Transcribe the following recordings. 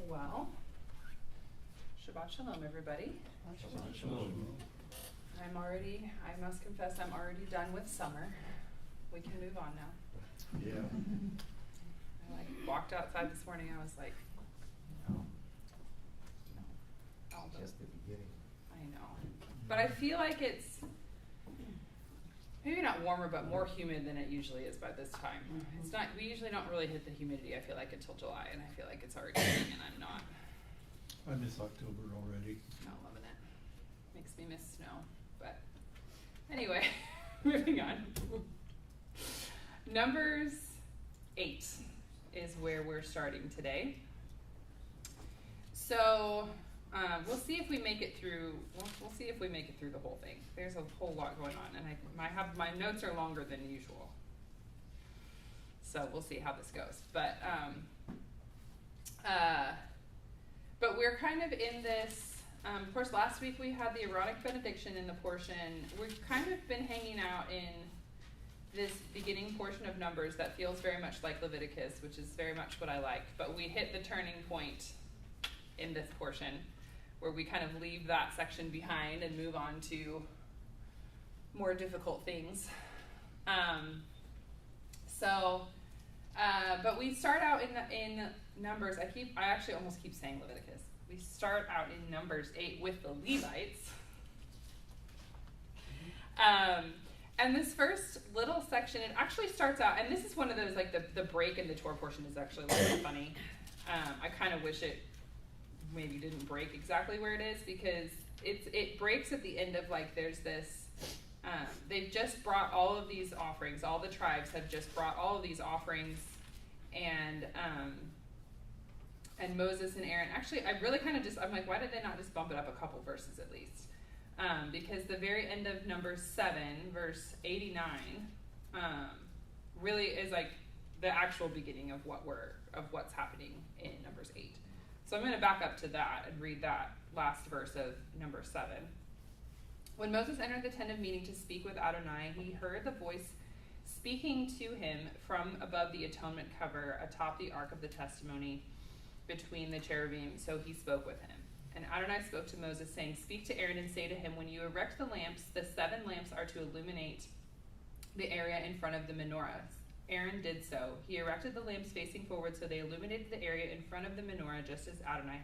Well, Shabbat Shalom, everybody. Shabbat Shalom. I must confess, I'm already done with summer. We can move on now. Yeah. I walked outside this morning, I was like, no. Just the beginning. I know. But I feel like it's maybe not warmer, but more humid than it usually is by this time. It's not. We usually don't really hit the humidity, I feel like, until July, and I feel like it's already hitting, and I'm not. I miss October already. Not loving it. Makes me miss snow. But anyway, moving on. Numbers 8 is where we're starting today. So we'll see if we make it through. We'll see if we make it through the whole thing. There's a whole lot going on, and my notes are longer than usual. So we'll see how this goes. But we're kind of in this. Of course, last week we had the Aaronic benediction in the portion. We've kind of been hanging out in this beginning portion of Numbers that feels very much like Leviticus, which is very much what I like. But we hit the turning point in this portion where we kind of leave that section behind and move on to more difficult things. But we start out in Numbers. I actually almost keep saying Leviticus. We start out in Numbers 8 with the Levites. And this first little section, it actually starts out, and this is one of those, like the break in the Torah portion is actually a little funny. I kind of wish it maybe didn't break exactly where it is, because it breaks at the end of, like, there's this, they've just brought all of these offerings, all the tribes have just brought all of these offerings, and Moses and Aaron, actually, I really kind of I'm like, why did they not just bump it up a couple verses at least? Because the very end of number 7, verse 89, really is like the actual beginning of what's happening in Numbers 8. So I'm going to back up to that and read that last verse of number 7. When Moses entered the tent of meeting to speak with Adonai, he heard the voice speaking to him from above the atonement cover atop the ark of the testimony between the cherubim, so he spoke with him. And Adonai spoke to Moses, saying, "Speak to Aaron and say to him, when you erect the lamps, the 7 lamps are to illuminate the area in front of the menorahs." Aaron did so. He erected the lamps facing forward, so they illuminated the area in front of the menorah, just as Adonai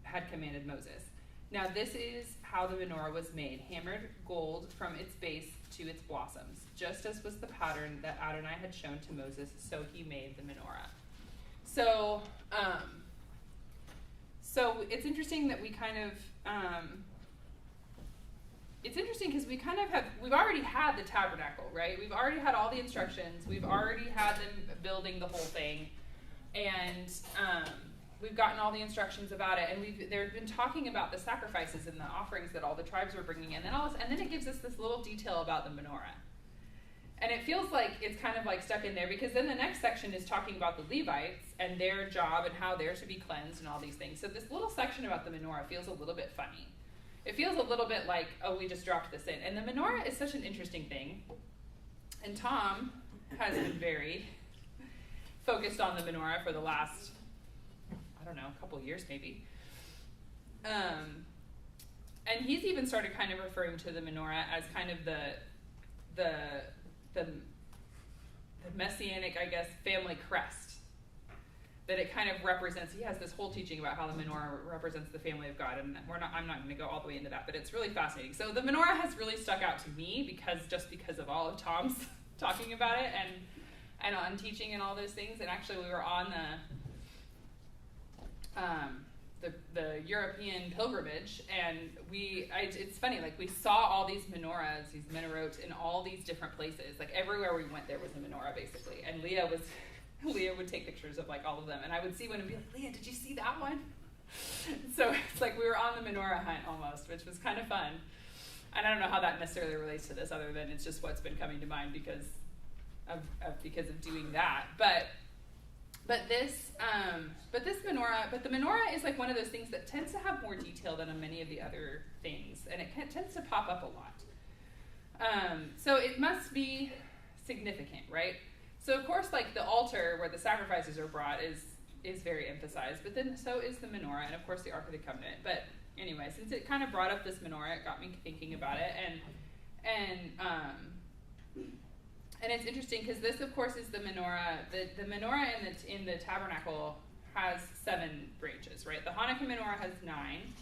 had commanded Moses. Now this is how the menorah was made: hammered gold from its base to its blossoms, just as was the pattern that Adonai had shown to Moses. So he made the menorah. So it's interesting that we kind of, it's interesting because we've already had the tabernacle, right? We've already had all the instructions. We've already had them building the whole thing. And we've gotten all the instructions about it. And they've been talking about the sacrifices and the offerings that all the tribes were bringing in. And then it gives us this little detail about the menorah. And it feels like it's kind of like stuck in there, because then the next section is talking about the Levites and their job and how they're to be cleansed and all these things. So this little section about the menorah feels a little bit funny. It feels a little bit like, oh, we just dropped this in. And the menorah is such an interesting thing. And Tom has been very focused on the menorah for the last, I don't know, a couple years maybe. And he's even started kind of referring to the menorah as kind of the messianic, I guess, family crest. That it kind of represents. He has this whole teaching about how the menorah represents the family of God, and I'm not going to go all the way into that, but it's really fascinating. So the menorah has really stuck out to me because of all of Tom's talking about it and on teaching and all those things. And actually, we were on the European pilgrimage, and it's funny, like, we saw all these menorahs, these menorot in all these different places. Like, everywhere we went, there was a menorah, basically. And Leah would take pictures of, like, all of them, and I would see one and be like, "Leah, did you see that one?" So it's like we were on the menorah hunt almost, which was kind of fun. And I don't know how that necessarily relates to this, other than it's just what's been coming to mind because of doing that. But the menorah is like one of those things that tends to have more detail than on many of the other things, and it tends to pop up a lot. So it must be significant, right? So of course, like, the altar where the sacrifices are brought is is very emphasized, but then so is the menorah, and of course the Ark of the Covenant. But anyway, since it kind of brought up this menorah, it got me thinking about it, and it's interesting because this, of course, is the menorah. The menorah in the tabernacle has 7 branches, right? The Hanukkah menorah has 9,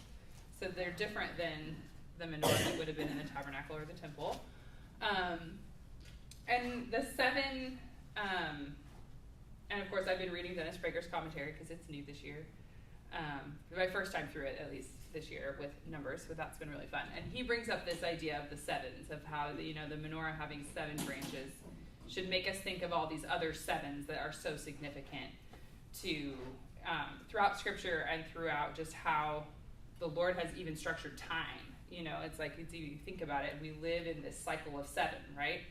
so they're different than the menorah that would have been in the tabernacle or the temple. And the 7, and of course I've been reading Dennis Prager's commentary because it's new this year. My first time through it, at least this year, with numbers, so that's been really fun. And he brings up this idea of the 7s, of how the menorah having 7 branches should make us think of all these other 7s that are so significant to throughout Scripture and throughout just how the Lord has even structured time. It's like you think about it, we live in this cycle of 7, right?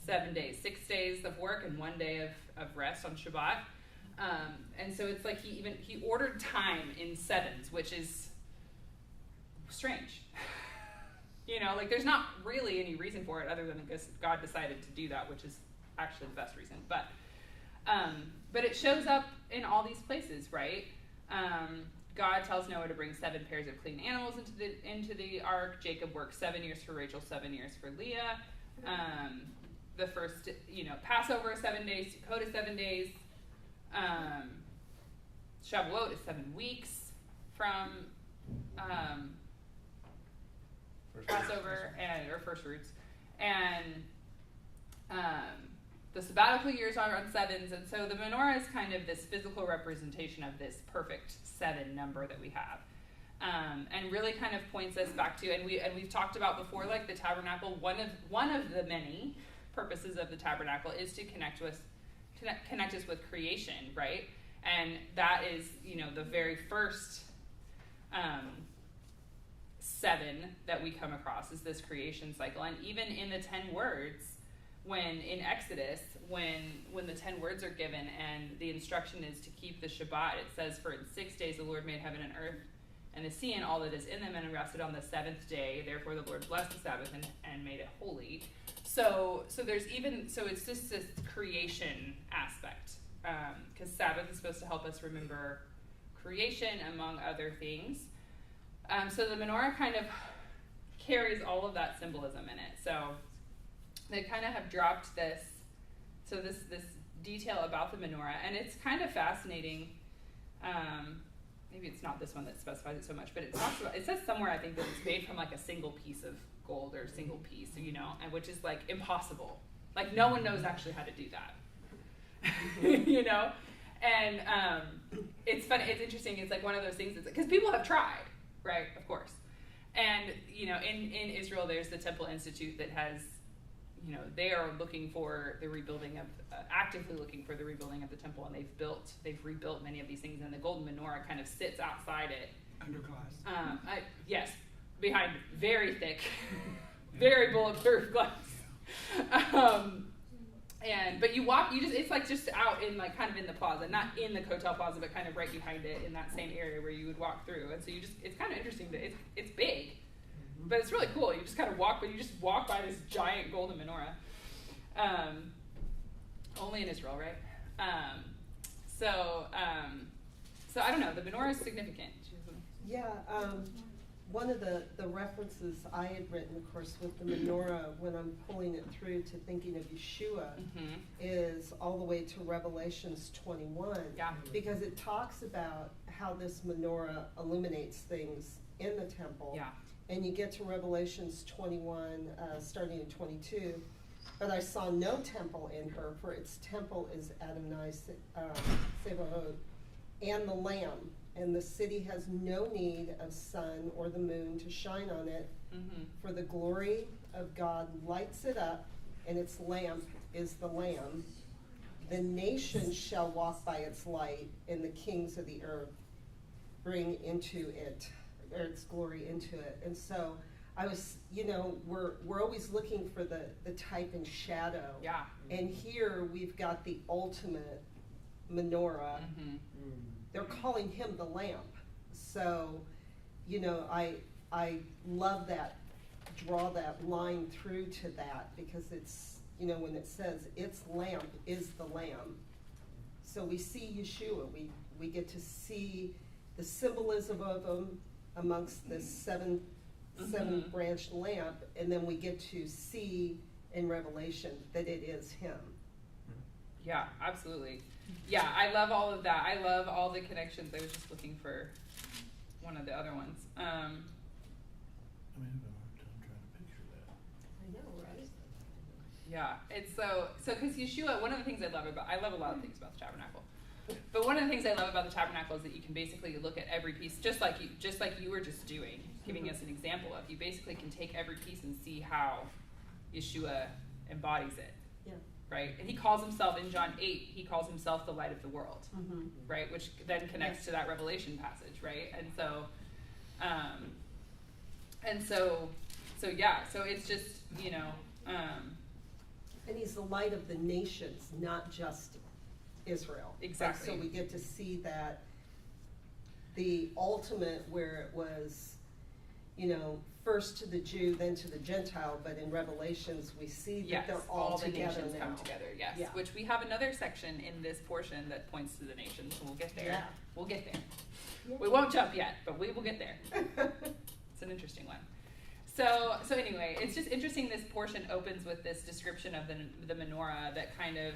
7 days, 6 days of work and 1 day of rest on Shabbat. And so it's like he ordered time in 7s, which is strange. Like there's not really any reason for it other than because God decided to do that, which is actually the best reason. But it shows up in all these places, right? God tells Noah to bring 7 pairs of clean animals into the ark. Jacob works 7 years for Rachel, 7 years for Leah. The first, Passover is 7 days, Sukkot is 7 days. Shavuot is 7 weeks from Passover or first fruits, and the sabbatical years are on 7s, and so the menorah is kind of this physical representation of this perfect 7 number that we have, and really kind of points us back to, and we've talked about before, like the tabernacle. One of the many purposes of the tabernacle is to connect us with creation, right? And that is, the very first 7 that we come across is this creation cycle. And even in the 10 words, when in Exodus, when the 10 words are given and the instruction is to keep the Shabbat, it says, "For in 6 days the Lord made heaven and earth and the sea and all that is in them, and rested on the 7th day. Therefore the Lord blessed the Sabbath and made it holy." So it's just this creation aspect, because Sabbath is supposed to help us remember creation, among other things. So the menorah kind of carries all of that symbolism in it. So they kind of have dropped this detail about the menorah, and it's kind of fascinating. Maybe it's not this one that specifies it so much, but it says somewhere, I think, that it's made from like a single piece of gold or a single piece, and which is like impossible. Like no one knows actually how to do that. And it's funny, it's interesting. It's like one of those things because people have tried, right? Of course. And in Israel, there's the Temple Institute that has, they are looking for the rebuilding of, actively looking for the rebuilding of the temple, and they've rebuilt many of these things, and the golden menorah kind of sits outside it. Under glass. Yes, behind very thick, very bulletproof glass. But it's like just out in like kind of in the plaza, not in the Kotel Plaza, but kind of right behind it in that same area where you would walk through. And so it's kind of interesting that it's big, but it's really cool. You just kind of walk by this giant golden menorah. Only in Israel, right? So I don't know. The menorah is significant. Yeah. One of the references I had written, of course, with the menorah, when I'm pulling it through to thinking of Yeshua, is all the way to Revelations 21. Yeah. Because it talks about how this menorah illuminates things in the temple. Yeah. And you get to Revelations 21, starting in 22. But I saw no temple in her, for its temple is Adonai Sebaot, and the Lamb. And the city has no need of sun or the moon to shine on it, for the glory of God lights it up, and its lamp is the Lamb. The nations shall walk by its light, and the kings of the earth bring into it, or its glory into it. And so I was, we're always looking for the type and shadow. Yeah. And here we've got the ultimate menorah. They're calling him the lamp. So, I love that, draw that line through to that, because it's, when it says its lamp is the Lamb. So we see Yeshua, we we get to see the symbolism of them amongst the seven branched lamp, and then we get to see in Revelation that it is him. Yeah, absolutely. Yeah, I love all of that. I love all the connections. I was just looking for one of the other ones. I mean, I have a hard time trying to picture that. I know, right? Yeah, it's so because Yeshua, one of the things I love a lot of things about the tabernacle, but one of the things I love about the tabernacle is that you can basically look at every piece, just like you were just doing, giving us an example of. You basically can take every piece and see how Yeshua embodies it. Yeah. Right? And he calls himself, in John 8, he calls himself the light of the world, right? Which then connects to that Revelation passage, right? And so it's just, And he's the light of the nations, not just Israel. Exactly. So we get to see that the ultimate, where it was, first to the Jew, then to the Gentile, but in Revelations we see that yes, they're all the together nations now. come together, yes. Yeah. Which we have another section in this portion that points to the nations, so we'll get there. Yeah. We'll get there. We won't jump yet, but we will get there. It's an interesting one. So anyway, it's just interesting. This portion opens with this description of the menorah that kind of,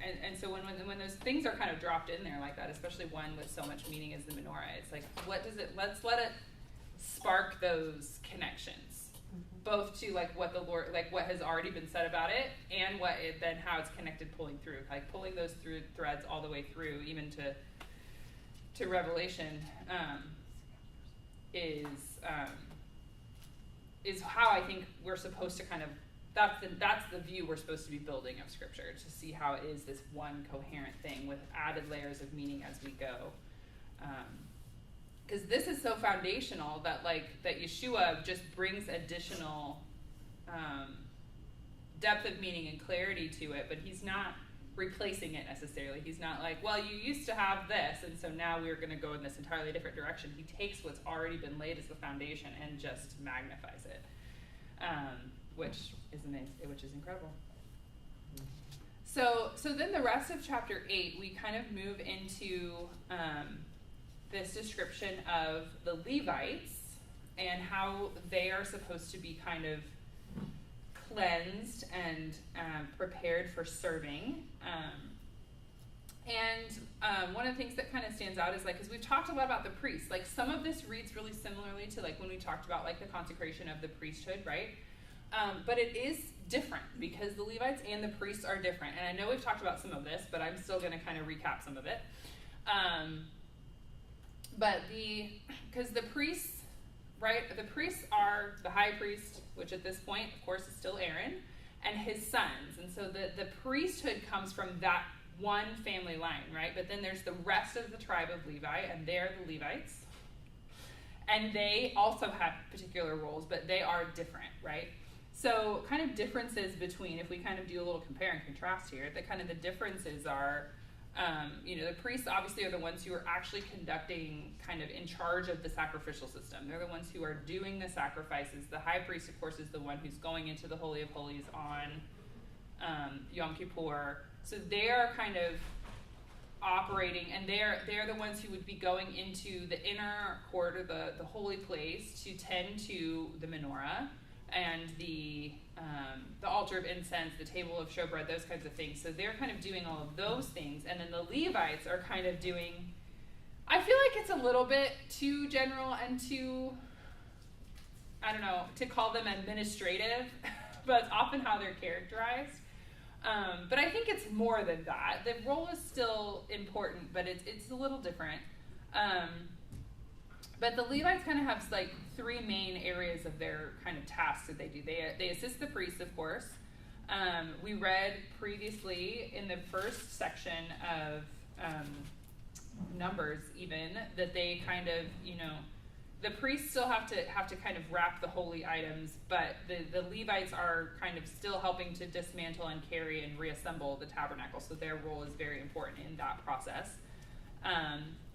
and so when those things are kind of dropped in there like that, especially one with so much meaning as the menorah, it's like, let's let it spark those connections, both to like what the Lord, like what has already been said about it, and then how it's connected, pulling those threads all the way through, even to Revelation, is how I think we're supposed to kind of, that's the view we're supposed to be building of Scripture, to see how it is this one coherent thing with added layers of meaning as we go. Because this is so foundational that Yeshua just brings additional depth of meaning and clarity to it, but he's not replacing it necessarily. He's not like, well, you used to have this, and so now we're going to go in this entirely different direction. He takes what's already been laid as the foundation and just magnifies it, which is amazing, which is incredible. So then the rest of chapter 8, we kind of move into this description of the Levites and how they are supposed to be kind of cleansed and prepared for serving. One of the things that kind of stands out is because we've talked a lot about the priests. Some of this reads really similarly to when we talked about the consecration of the priesthood, right? But it is different because the Levites and the priests are different. And I know we've talked about some of this, but I'm still going to kind of recap some of it. Because the priests, right? The priests are the high priest, which at this point, of course, is still Aaron, and his sons. And so the priesthood comes from that one family line, right? But then there's the rest of the tribe of Levi, and they're the Levites. And they also have particular roles, but they are different, right? So kind of differences between, if we kind of do a little compare and contrast here, the differences are, the priests obviously are the ones who are actually conducting, kind of in charge of the sacrificial system. They're the ones who are doing the sacrifices. The high priest, of course, is the one who's going into the Holy of Holies on Yom Kippur. So they are kind of operating, and they're the ones who would be going into the inner court, or the holy place, to tend to the menorah and the altar of incense, the table of showbread, those kinds of things. So they're kind of doing all of those things, and then the Levites are kind of doing, I feel like it's a little bit too general and too, I don't know, to call them administrative, but it's often how they're characterized. But I think it's more than that. The role is still important, but it's a little different. But the Levites kind of have three main areas of their kind of tasks that they do. They assist the priests, of course. We read previously in the first section of Numbers, even, that they kind of, the priests still have to kind of wrap the holy items, but the Levites are kind of still helping to dismantle and carry and reassemble the tabernacle. So their role is very important in that process.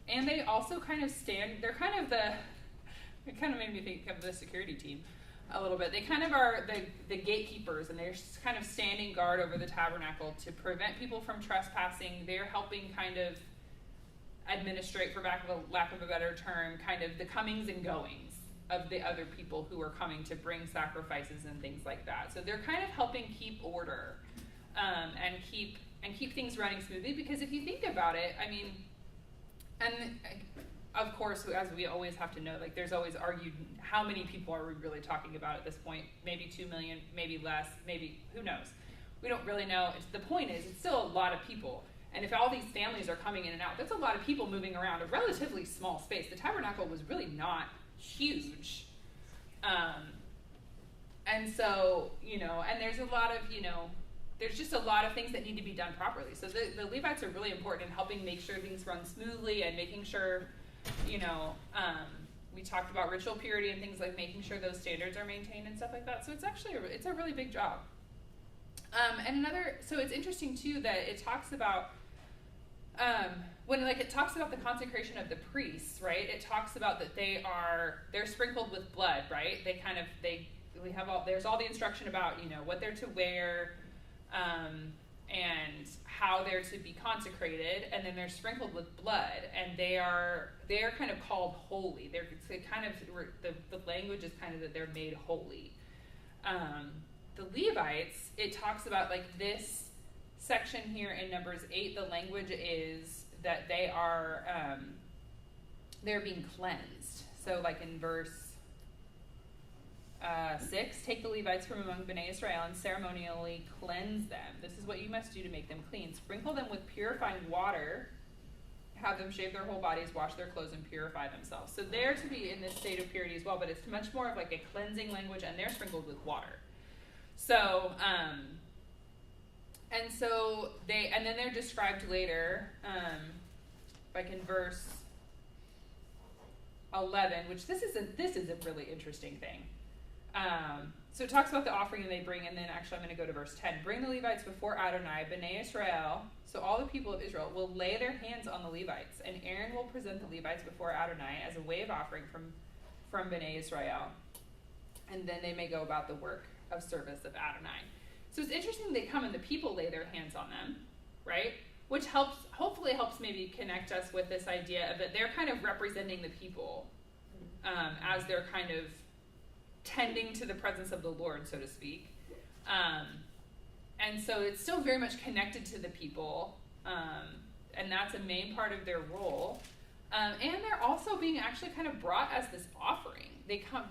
And they also kind of they're kind of it kind of made me think of the security team a little bit. They kind of are the gatekeepers, and they're just kind of standing guard over the tabernacle to prevent people from trespassing. They're helping kind of administrate, for lack of a better term, kind of the comings and goings of the other people who are coming to bring sacrifices and things like that. So they're kind of helping keep order and keep things running smoothly, because if you think about it, I mean, and of course, as we always have to know, like there's always argued, how many people are we really talking about at this point? Maybe 2 million, maybe less, maybe, who knows? We don't really know. The point is, it's still a lot of people. And if all these families are coming in and out, that's a lot of people moving around a relatively small space. The tabernacle was really not huge. And so, and there's a lot of, there's just a lot of things that need to be done properly. So the Levites are really important in helping make sure things run smoothly and making sure, we talked about ritual purity and things like making sure those standards are maintained and stuff like that. So it's actually, it's a really big job. So it's interesting too that it talks about, when it talks about the consecration of the priests, right? It talks about that they're sprinkled with blood, right? There's all the instruction about, what they're to wear, and how they're to be consecrated, and then they're sprinkled with blood, and they're kind of called holy. The language is kind of that they're made holy. The Levites, it talks about this section here in Numbers 8, the language is that they're being cleansed. So in verse 6, take the Levites from among Bnei Israel and ceremonially cleanse them. This is what you must do to make them clean. Sprinkle them with purifying water, have them shave their whole bodies, wash their clothes, and purify themselves. So they're to be in this state of purity as well, but it's much more of a cleansing language, and they're sprinkled with water. So, and then they're described later, in verse 11, which this is a really interesting thing. So it talks about the offering that they bring, and then actually I'm going to go to verse 10. Bring the Levites before Adonai, Bnei Israel. So all the people of Israel will lay their hands on the Levites, and Aaron will present the Levites before Adonai as a wave offering from Bnei Israel. And then they may go about the work of service of Adonai. So it's interesting they come and the people lay their hands on them, right? Which hopefully helps maybe connect us with this idea of that they're kind of representing the people as they're kind of tending to the presence of the Lord, so to speak. And so it's still very much connected to the people, and that's a main part of their role. And they're also being actually kind of brought as this offering. They kind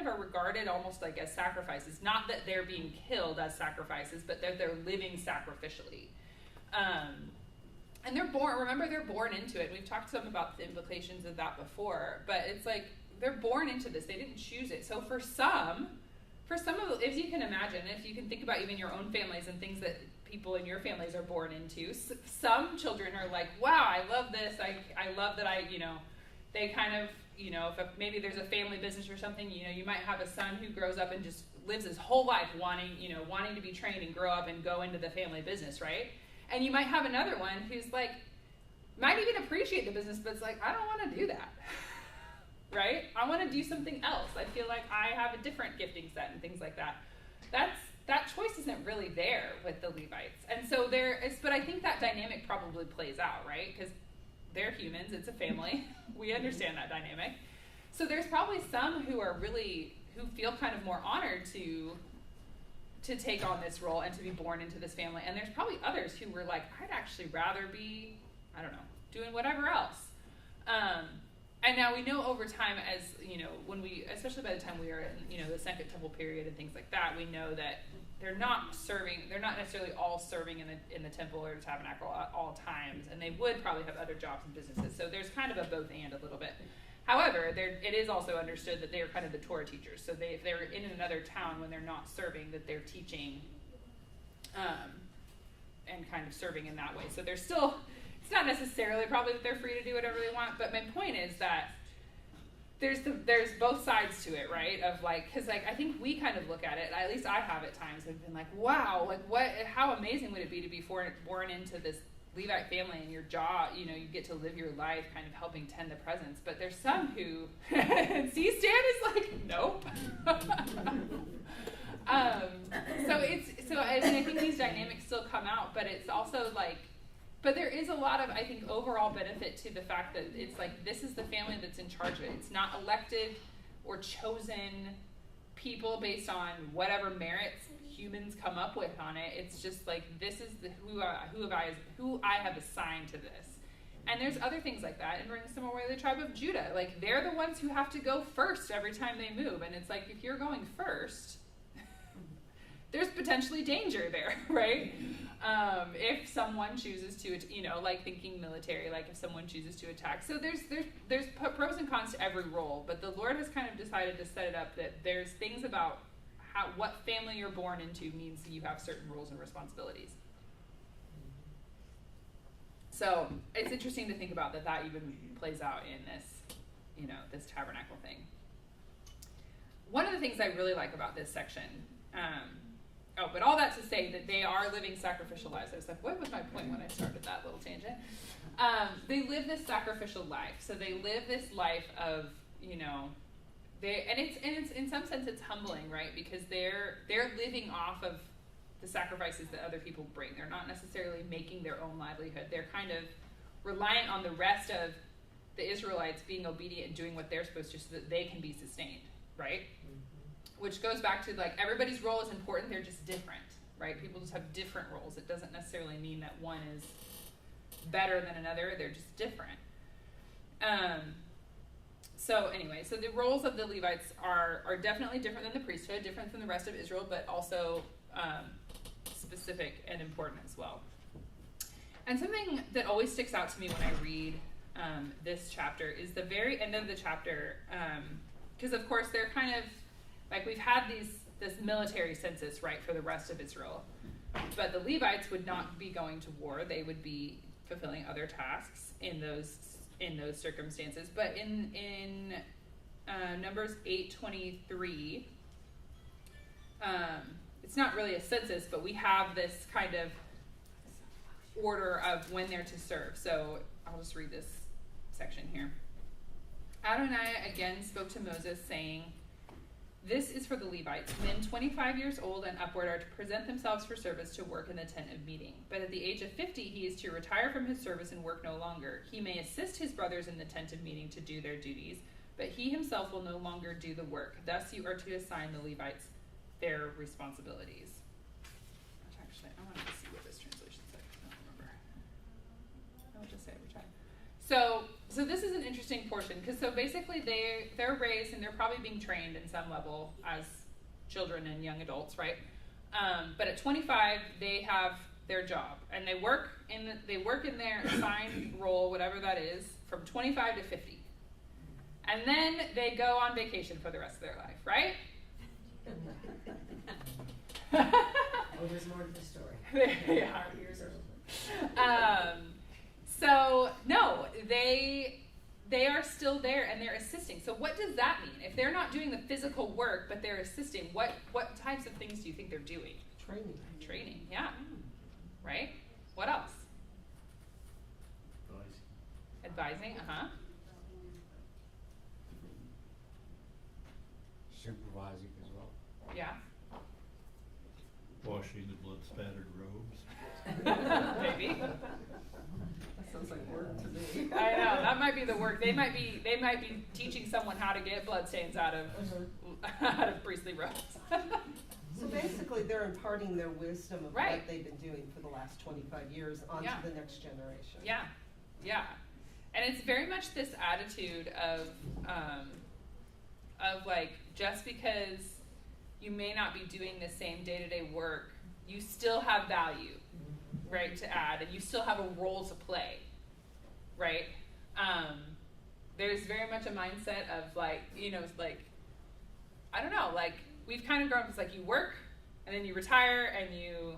of are regarded almost as sacrifices. Not that they're being killed as sacrifices, but that they're living sacrificially. And they're born into it. We've talked some about the implications of that before, but it's they're born into this. They didn't choose it. So for some of, if you can imagine, if you can think about even your own families and things that people in your families are born into, some children are wow, I love this. I love that they kind of, if maybe there's a family business or something, you might have a son who grows up and just lives his whole life wanting to be trained and grow up and go into the family business, right? And you might have another one who's might even appreciate the business, but it's I don't want to do that. Right? I want to do something else. I feel like I have a different gifting set and things like that. That choice isn't really there with the Levites. And so but I think that dynamic probably plays out, right? Because they're humans, it's a family. We understand that dynamic. So there's probably some who feel kind of more honored to take on this role and to be born into this family. And there's probably others who were I'd actually rather be, I don't know, doing whatever else. And now we know over time, as especially by the time we are in the Second Temple period and things like that, we know that they're not necessarily all serving in the temple or the tabernacle at all times, and they would probably have other jobs and businesses. So there's kind of a both and a little bit. However, it is also understood that they are kind of the Torah teachers. So if they're in another town when they're not serving, that they're teaching, and kind of serving in that way. So they're still. It's not necessarily probably that they're free to do whatever they want, but my point is that there's both sides to it, right? Of because I think we kind of look at it, at least I have at times, and been wow, how amazing would it be to be born into this Levite family and your job, you get to live your life kind of helping tend the presence. But there's some who, see, Stan is nope. So I think these dynamics still come out, but it's also But there is a lot of, I think, overall benefit to the fact that it's like this is the family that's in charge of it. It's not elected or chosen people based on whatever merits humans come up with on it. It's just like this is who I have assigned to this. And there's other things like that. And bring some away the tribe of Judah. Like they're the ones who have to go first every time they move. And it's like if you're going first, there's potentially danger there, right? If someone chooses to, like thinking military, like if someone chooses to attack. So there's pros and cons to every role, but the Lord has kind of decided to set it up that there's things about what family you're born into means that you have certain roles and responsibilities. So it's interesting to think about that even plays out in this, this tabernacle thing. One of the things I really like about this section, but all that to say that they are living sacrificial lives. I was like, what was my point when I started that little tangent? They live this sacrificial life. So they live this life of, it's in some sense it's humbling, right? Because they're living off of the sacrifices that other people bring. They're not necessarily making their own livelihood. They're kind of reliant on the rest of the Israelites being obedient and doing what they're supposed to so that they can be sustained, right? Which goes back to like everybody's role is important, they're just different, right? People just have different roles. It doesn't necessarily mean that one is better than another, they're just different. So the roles of the Levites are definitely different than the priesthood, different from the rest of Israel, but also specific and important as well. And something that always sticks out to me when I read this chapter is the very end of the chapter, because of course they're kind of like we've had this military census, right, for the rest of Israel, but the Levites would not be going to war; they would be fulfilling other tasks in those circumstances. But in Numbers 8:23, it's not really a census, but we have this kind of order of when they're to serve. So I'll just read this section here. Adonai again spoke to Moses, saying, "This is for the Levites. Men 25 years old and upward are to present themselves for service to work in the tent of meeting. But at the age of 50, he is to retire from his service and work no longer. He may assist his brothers in the tent of meeting to do their duties, but he himself will no longer do the work. Thus you are to assign the Levites their responsibilities." Actually, I wanted to see what this translation said. I don't remember. I would just say every time. So this is an interesting portion, because so basically they're raised and they're probably being trained in some level as children and young adults, right? But at 25, they have their job, and they work in their assigned role, whatever that is, from 25 to 50, and then they go on vacation for the rest of their life, right? There's more to the story. Yeah. 5 years old. So no, they are still there and they're assisting. So what does that mean? If they're not doing the physical work but they're assisting, what types of things do you think they're doing? Training, yeah. Right? What else? Advising, Supervising as well. Yeah. Washing the blood-spattered robes. Maybe. That sounds like work to me. I know, that might be the work. They might be teaching someone how to get bloodstains out of priestly robes. So basically, they're imparting their wisdom of Right. what they've been doing for the last 25 years onto Yeah. the next generation. Yeah. And it's very much this attitude of like, just because you may not be doing the same day-to-day work, you still have value, right, to add, and you still have a role to play, right? There's very much a mindset of like, like, I don't know, like, we've kind of grown up as like you work and then you retire and you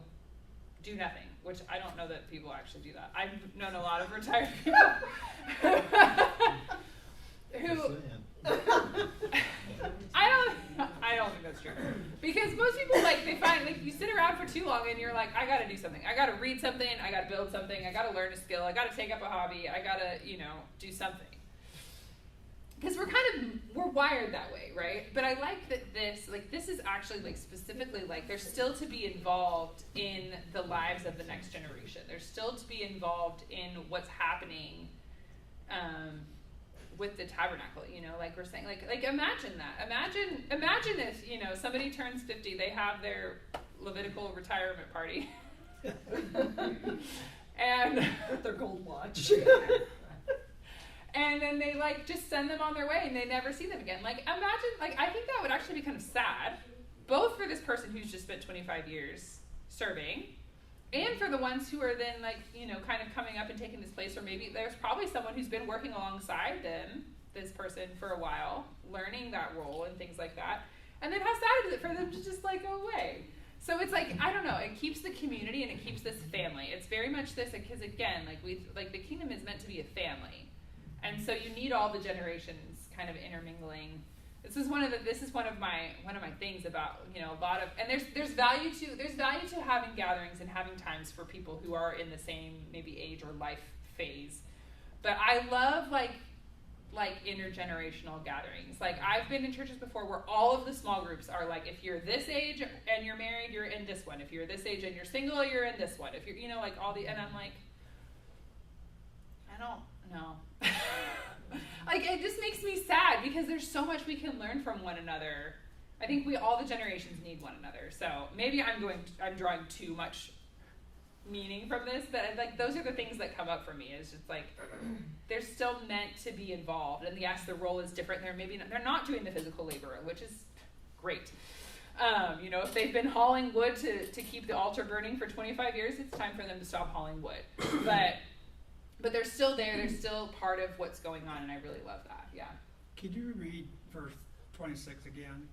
do nothing, which I don't know that people actually do that. I've known a lot of retired people who I don't think that's true, because most people, like, they find, like, you sit around for too long and you're like, I gotta do something, I gotta read something, I gotta build something, I gotta learn a skill, I gotta take up a hobby, I gotta do something. because we're wired that way, right? But I like that this is actually like specifically like they're still to be involved in the lives of the next generation. They're still to be involved in what's happening with the tabernacle, you know, like we're saying, like imagine that. Imagine if, you know, somebody turns 50, they have their Levitical retirement party. And Their gold watch. and then they like just send them on their way and they never see them again. Like imagine, like I think that would actually be kind of sad, both for this person who's just spent 25 years serving, and for the ones who are then like, you know, kind of coming up and taking this place, or maybe there's probably someone who's been working alongside this person for a while, learning that role and things like that. And then how sad is it for them to just like go away? So it's like, I don't know, it keeps the community and it keeps this family. It's very much this, because again, like the kingdom is meant to be a family. And so you need all the generations kind of intermingling. This is one of my things about, you know, a lot of, and there's value to having gatherings and having times for people who are in the same maybe age or life phase. But I love like intergenerational gatherings. Like I've been in churches before where all of the small groups are like, if you're this age and you're married, you're in this one. If you're this age and you're single, you're in this one. If you're, you know, like all the, and I'm like, I don't know. Like it just makes me sad because there's so much we can learn from one another. I think all the generations need one another. So maybe I'm drawing too much meaning from this, but like those are the things that come up for me. It's just like they're still meant to be involved, and yes, the role is different. They're not doing the physical labor, which is great. You know, if they've been hauling wood to keep the altar burning for 25 years, it's time for them to stop hauling wood. But they're still there. They're still part of what's going on, and I really love that. Yeah. Could you read verse 26 again?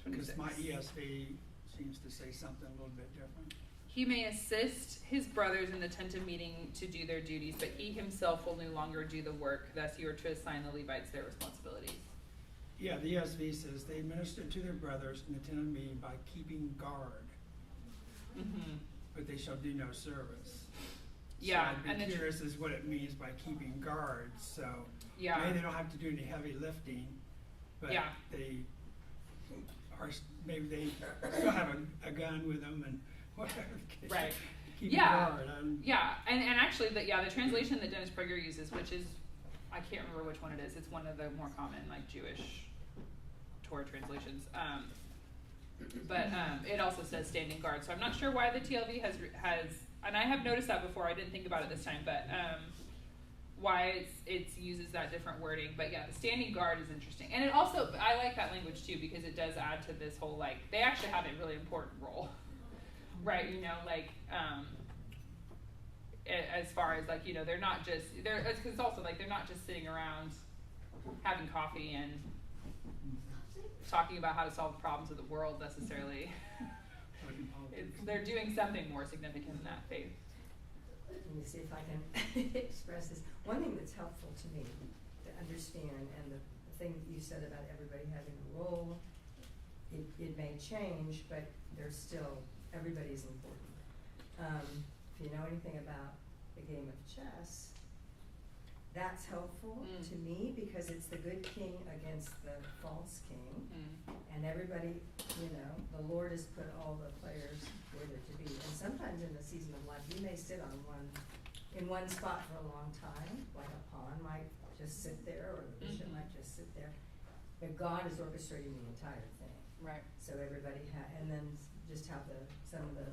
Because my ESV seems to say something a little bit different. He may assist his brothers in the tent of meeting to do their duties, but he himself will no longer do the work. Thus you are to assign the Levites their responsibilities. Yeah, the ESV says they minister to their brothers in the tent of meeting by keeping guard, but they shall do no service. Yeah, so I'd be curious as what it means by keeping guard. So maybe they don't have to do any heavy lifting, but they are, maybe they still have a gun with them and whatever. Right. Keeping guard. And actually, the translation that Dennis Prager uses, which is, I can't remember which one it is. It's one of the more common like Jewish Torah translations. But it also says standing guard. So I'm not sure why the TLV has, and I have noticed that before. I didn't think about it this time, but why it uses that different wording. But yeah, the standing guard is interesting, and it also, I like that language too because it does add to this whole like they actually have a really important role, right? You know, like as far as like, you know, they're not just because it's also like they're not just sitting around having coffee and talking about how to solve the problems of the world necessarily. They're doing something more significant than that faith. Let me see if I can express this. One thing that's helpful to me to understand, and the thing that you said about everybody having a role, it may change, but there's still, everybody's important. If you know anything about the game of chess, that's helpful to me because it's the good king against the false king. And everybody, you know, the Lord has put all the players where they're to be. And sometimes in the season of life, you may sit on in one spot for a long time, like a pawn might just sit there, or the bishop might just sit there. But God is orchestrating the entire thing. Right. So everybody and then just have some of the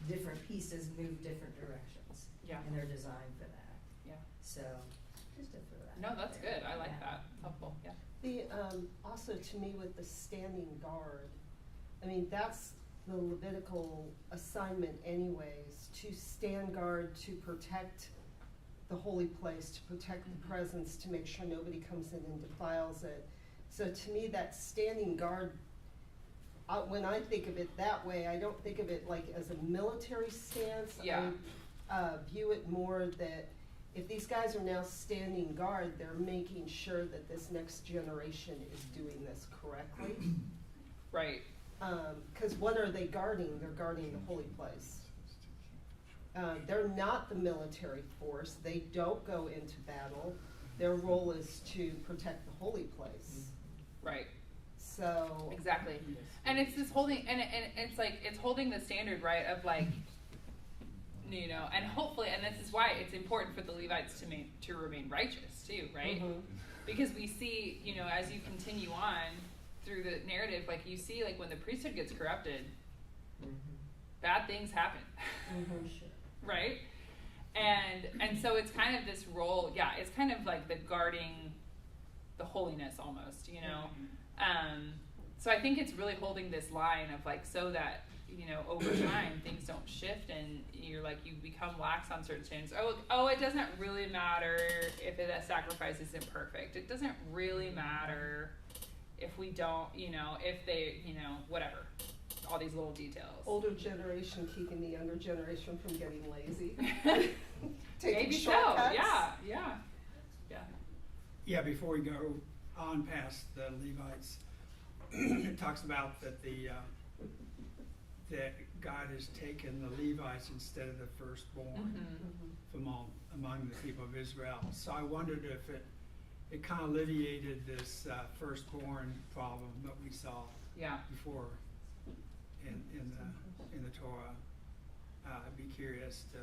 different pieces move different directions. Yeah. And they're designed for that. Yeah. So just to throw that. No, that's out there. good. I like that. Helpful. Yeah. The also to me with the standing guard, I mean that's the Levitical assignment anyways, to stand guard, to protect the holy place, to protect the presence, to make sure nobody comes in and defiles it. So to me that standing guard, when I think of it that way, I don't think of it like as a military stance. Yeah. I view it more that if these guys are now standing guard, they're making sure that this next generation is doing this correctly. Right. Because what are they guarding? They're guarding the holy place. They're not the military force. They don't go into battle. Their role is to protect the holy place. Right. So. Exactly. And it's this holding, and it's like, it's holding the standard, right, of like, you know, and hopefully, and this is why it's important for the Levites to remain righteous too, right? Mm-hmm. Because we see, you know, as you continue on through the narrative, like you see, like when the priesthood gets corrupted, bad things happen, right? And so it's kind of this role, yeah, it's kind of like the guarding the holiness almost, you know. So I think it's really holding this line of like, so that, you know, over time things don't shift and you're like, you become lax on certain things. Oh, it doesn't really matter if that sacrifice isn't perfect. It doesn't really matter if we don't, you know, if they, you know, whatever. All these little details. Older generation keeping the younger generation from getting lazy. Taking Maybe shortcuts. so. Yeah. Yeah, before we go on past the Levites, it talks about that that God has taken the Levites instead of the firstborn from among the people of Israel. So I wondered if it kind of alleviated this firstborn problem that we saw before in the Torah. I'd be curious to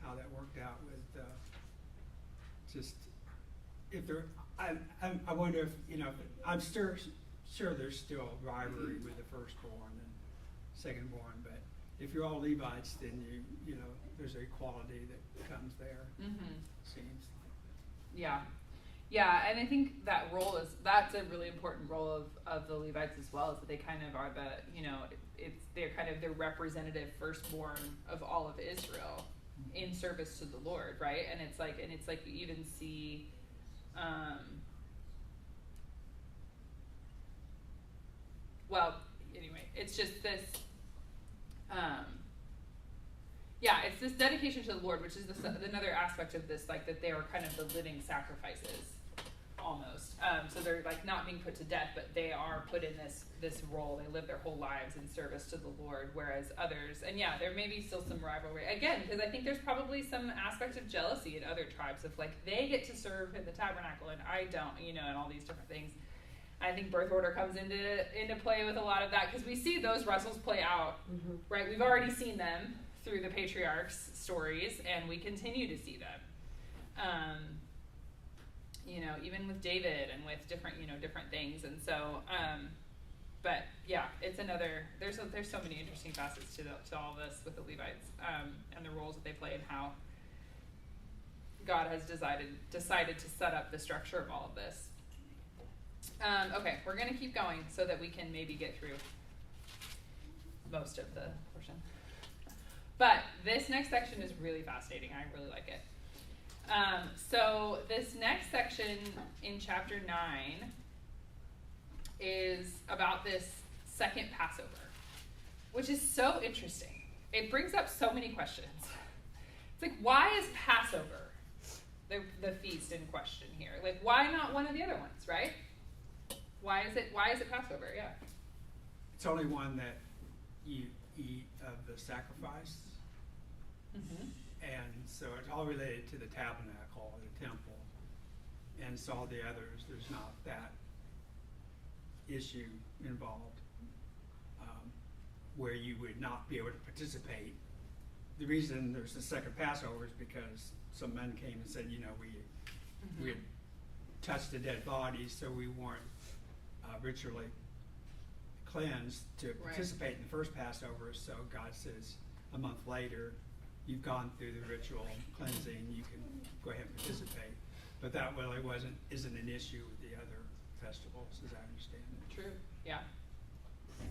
how that worked out with just if there. I wonder if, you know, I'm sure there's still rivalry with the firstborn and secondborn, but if you're all Levites, then you know there's equality that comes there. Seems like. Yeah, and I think that's a really important role of the Levites as well, is that they kind of are the, you know, they're kind of the representative firstborn of all of Israel in service to the Lord, right? And it's like you even see well, anyway, it's just this it's this dedication to the Lord, which is another aspect of this, like that they are kind of the living sacrifices almost. So they're like not being put to death, but they are put in this role. They live their whole lives in service to the Lord, whereas others, and there may be still some rivalry again, because I think there's probably some aspect of jealousy in other tribes of like they get to serve in the tabernacle and I don't, you know, and all these different things. I think birth order comes into play with a lot of that, because we see those wrestles play out, right? We've already seen them through the patriarchs' stories, and we continue to see them. You know, even with David and with different things, and so, but yeah, it's another. There's so many interesting facets to all this with the Levites and the roles that they play and how God has decided to set up the structure of all of this. Okay, we're going to keep going so that we can maybe get through most of the portion. But this next section is really fascinating. I really like it. So this next section in chapter 9 is about this second Passover, which is so interesting. It brings up so many questions. It's like, why is Passover the feast in question here? Like, why not one of the other ones, right? Why is it Passover? Yeah. It's only one that you eat of the sacrifice. And so it's all related to the tabernacle, the temple. And so all the others, there's not that issue involved where you would not be able to participate. The reason there's the second Passover is because some men came and said, you know, we had touched the dead bodies, so we weren't ritually cleansed to participate in the first Passover. So God says a month later, you've gone through the ritual cleansing, you can go ahead and participate. But that really isn't an issue with the other festivals, as I understand it. True. Yeah.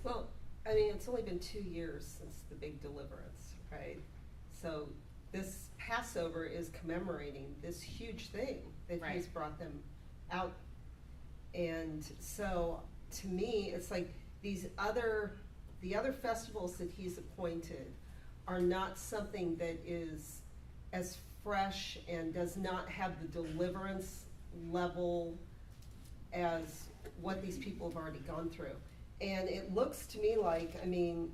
Well, I mean, it's only been 2 years since the big deliverance, right? So this Passover is commemorating this huge thing that he's brought them out. And so to me, it's like the other festivals that he's appointed are not something that is as fresh and does not have the deliverance level as what these people have already gone through. And it looks to me like, I mean,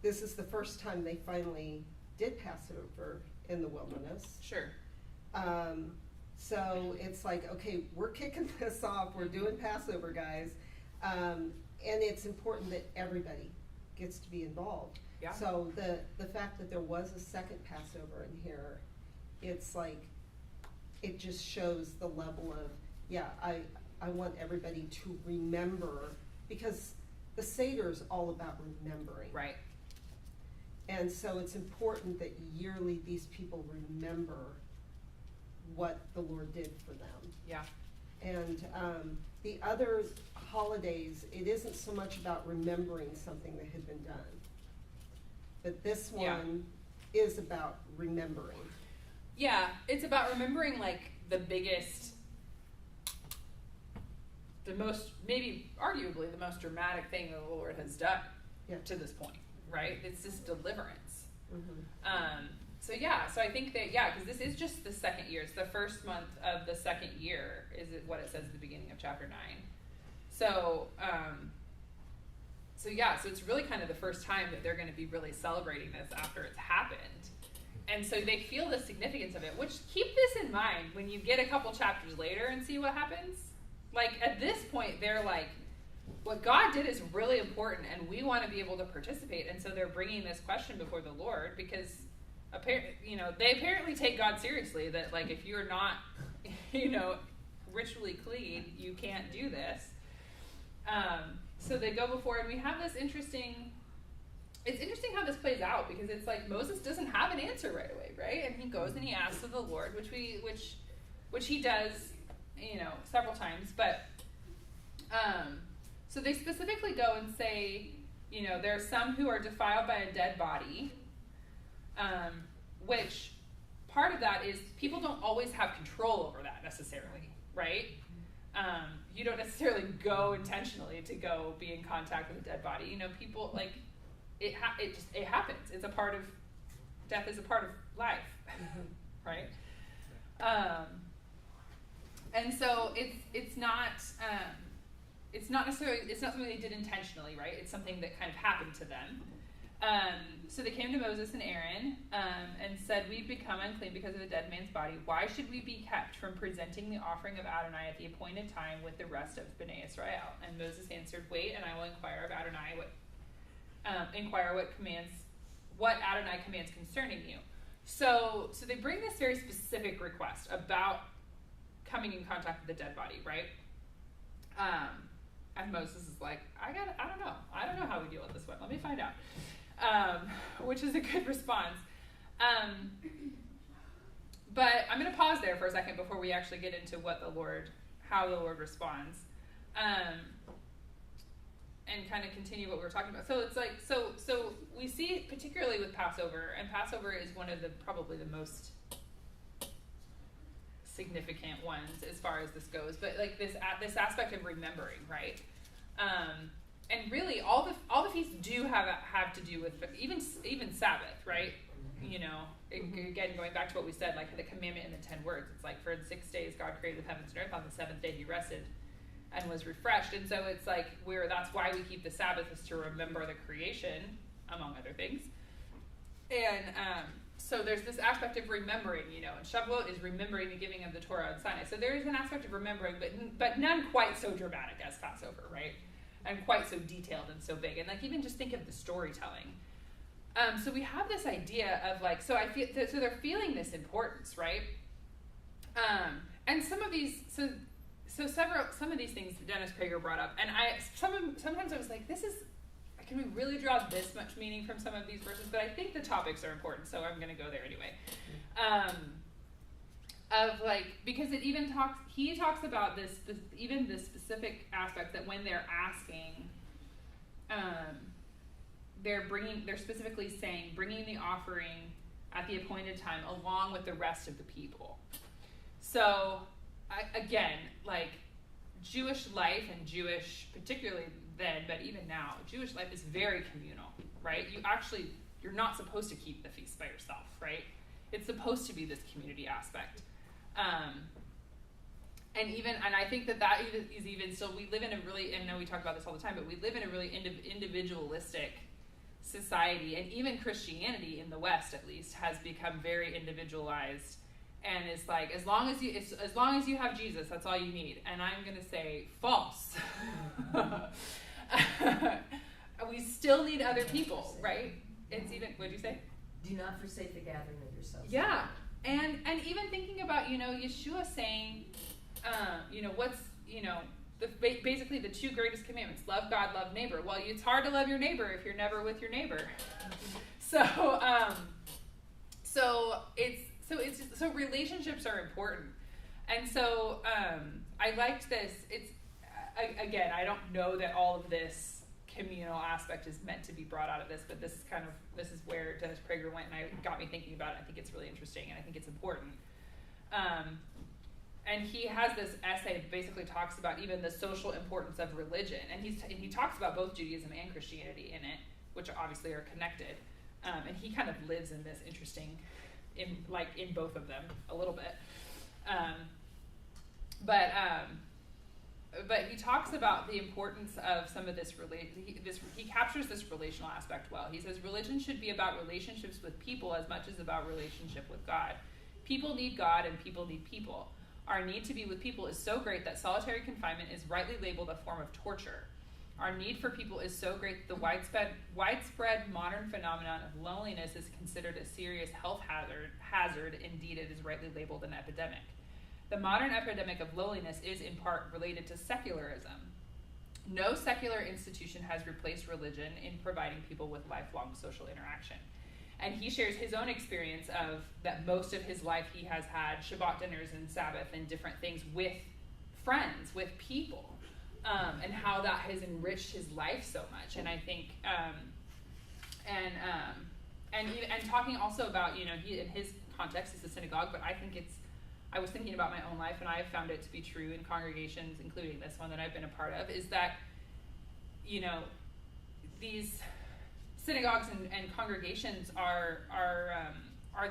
this is the first time they finally did Passover in the wilderness. Sure. So it's like, okay, we're kicking this off, we're doing Passover, guys. And it's important that everybody gets to be involved. Yeah. So the fact that there was a second Passover in here, it's like, it just shows the level of, I want everybody to remember, because the Seder is all about remembering. Right. And so it's important that yearly these people remember what the Lord did for them. Yeah. And the other holidays, it isn't so much about remembering something that had been done. But this one is about remembering. Yeah, it's about remembering like the biggest, the most, maybe arguably the most dramatic thing that the Lord has done to this point, right? It's just deliverance. Mm-hmm. So I think that, because this is just the second year. It's the first month of the second year, is it what it says at the beginning of chapter 9. So it's really kind of the first time that they're going to be really celebrating this after it's happened. And so they feel the significance of it, which keep this in mind when you get a couple chapters later and see what happens. Like, at this point, they're like, what God did is really important, and we want to be able to participate. And so they're bringing this question before the Lord because, they apparently take God seriously, that, like, if you're not, ritually clean, you can't do this. So they go before, and we have this it's interesting how this plays out, because it's like Moses doesn't have an answer right away, right? And he goes and he asks of the Lord, which he does, several times. But so they specifically go and say, there are some who are defiled by a dead body, which part of that is people don't always have control over that necessarily, right? You don't necessarily go intentionally to go be in contact with a dead body. People like it happens. It's a part of death is a part of life, right? And so it's not something they did intentionally, right? It's something that kind of happened to them. So they came to Moses and Aaron and said, "We've become unclean because of a dead man's body. Why should we be kept from presenting the offering of Adonai at the appointed time with the rest of Bnei Israel?" And Moses answered, "Wait, and I will inquire of Adonai what Adonai commands concerning you." So they bring this very specific request about coming in contact with the dead body, right? And Moses is like, I don't know how we deal with this one. Let me find out. Which is a good response. But I'm going to pause there for a second before we actually get into how the Lord responds. And kind of continue what we were talking about. So it's like, so we see, particularly with Passover, and Passover is one of probably the most significant ones as far as this goes, but like this aspect of remembering, right? And really, all the feasts do have to do with even Sabbath, right? Again, going back to what we said, like the commandment in the 10 words. It's like, for 6 days God created the heavens and earth. On the seventh day He rested and was refreshed. And so it's like that's why we keep the Sabbath, is to remember the creation, among other things. And so there's this aspect of remembering, and Shavuot is remembering the giving of the Torah on Sinai. So there is an aspect of remembering, but none quite so dramatic as Passover, right? And quite so detailed and so big. And like, even just think of the storytelling. So we have this idea of like, so they're feeling this importance, right? And some of these, some of these things Dennis Prager brought up, and sometimes I was like, can we really draw this much meaning from some of these verses? But I think the topics are important, so I'm going to go there anyway. Because he talks about this, even the specific aspect that when they're asking, they're specifically saying, bringing the offering at the appointed time along with the rest of the people. So, again, like, Jewish life and particularly then, but even now, Jewish life is very communal, right? You're not supposed to keep the feast by yourself, right? It's supposed to be this community aspect. And I think that is even still, we live in a really, and I know we talk about this all the time, but we live in a really individualistic society, and even Christianity in the West, at least, has become very individualized and it's like as long as you have Jesus, that's all you need. And I'm gonna say false. We still need other people, right? It's even, what'd you say? Do not forsake the gathering of yourselves. Yeah, and even thinking about, Yeshua saying, what's, basically the two greatest commandments: love God, love neighbor. Well, it's hard to love your neighbor if you're never with your neighbor. So relationships are important, and so I liked this. It's again, I don't know that all of this communal aspect is meant to be brought out of this, but this is where Dennis Prager went, and it got me thinking about it. I think it's really interesting, and I think it's important. And he has this essay that basically talks about even the social importance of religion, and he talks about both Judaism and Christianity in it, which obviously are connected. And he kind of lives in this interesting, in both of them a little bit. But he talks about the importance of some of this. He captures this relational aspect well. He says religion should be about relationships with people as much as about relationship with God. People need God, and people need people. Our need to be with people is so great that solitary confinement is rightly labeled a form of torture. Our need for people is so great that the widespread modern phenomenon of loneliness is considered a serious health hazard. Indeed, it is rightly labeled an epidemic. The modern epidemic of loneliness is in part related to secularism. No secular institution has replaced religion in providing people with lifelong social interaction. And he shares his own experience of that most of his life he has had Shabbat dinners and Sabbath and different things with friends, with people, and how that has enriched his life so much. And I think, and talking also about, he in his context is the synagogue, but I think I was thinking about my own life, and I have found it to be true in congregations, including this one that I've been a part of, is that, these synagogues and congregations are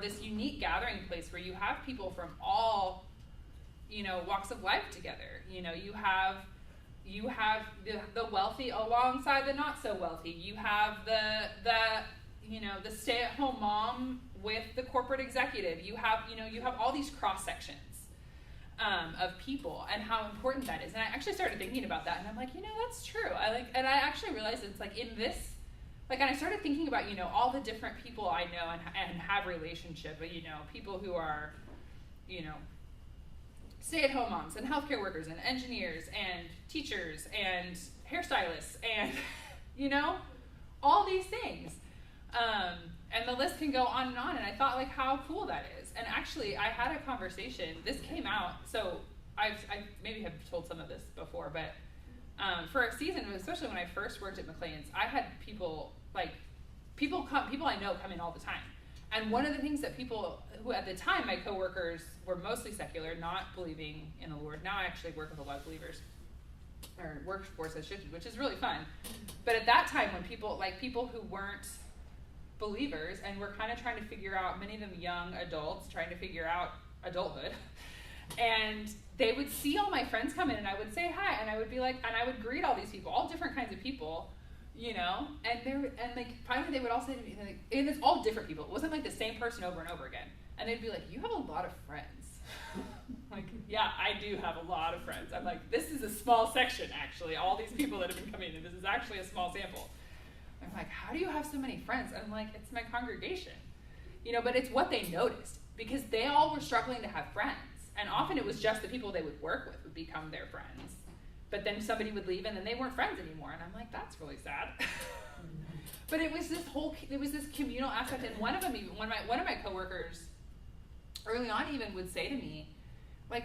this unique gathering place where you have people from all, walks of life together. You have the wealthy alongside the not so wealthy. You have the stay-at-home mom with the corporate executive. You have all these cross sections of people, and how important that is. And I actually started thinking about that, and I'm like, that's true. And I actually realized it's like in this. And I started thinking about, all the different people I know and have relationship, people who are, stay-at-home moms and healthcare workers and engineers and teachers and hairstylists and, all these things. And the list can go on, and I thought, how cool that is. And actually, I had a conversation. This came out, so I maybe have told some of this before, but for a season, especially when I first worked at McLean's, I had people I know come in all the time. And one of the things that people who at the time, my coworkers, were mostly secular, not believing in the Lord. Now I actually work with a lot of believers, or workforce has shifted, which is really fun. But at that time, when people who weren't believers and were kind of trying to figure out, many of them young adults trying to figure out adulthood, and they would see all my friends come in, and I would say hi, and I would be and I would greet all these people, all different kinds of people, and finally they would all say to me, and it's all different people. It wasn't the same person over and over again. And they'd be like, "You have a lot of friends." Yeah, I do have a lot of friends. I'm like, this is a small section, actually. All these people that have been coming in, this is actually a small sample. I'm like, how do you have so many friends? And I'm like, it's my congregation. But it's what they noticed, because they all were struggling to have friends. And often it was just the people they would work with would become their friends. But then somebody would leave, and then they weren't friends anymore. And I'm like, that's really sad. But it was this communal aspect. And one of my coworkers early on even would say to me,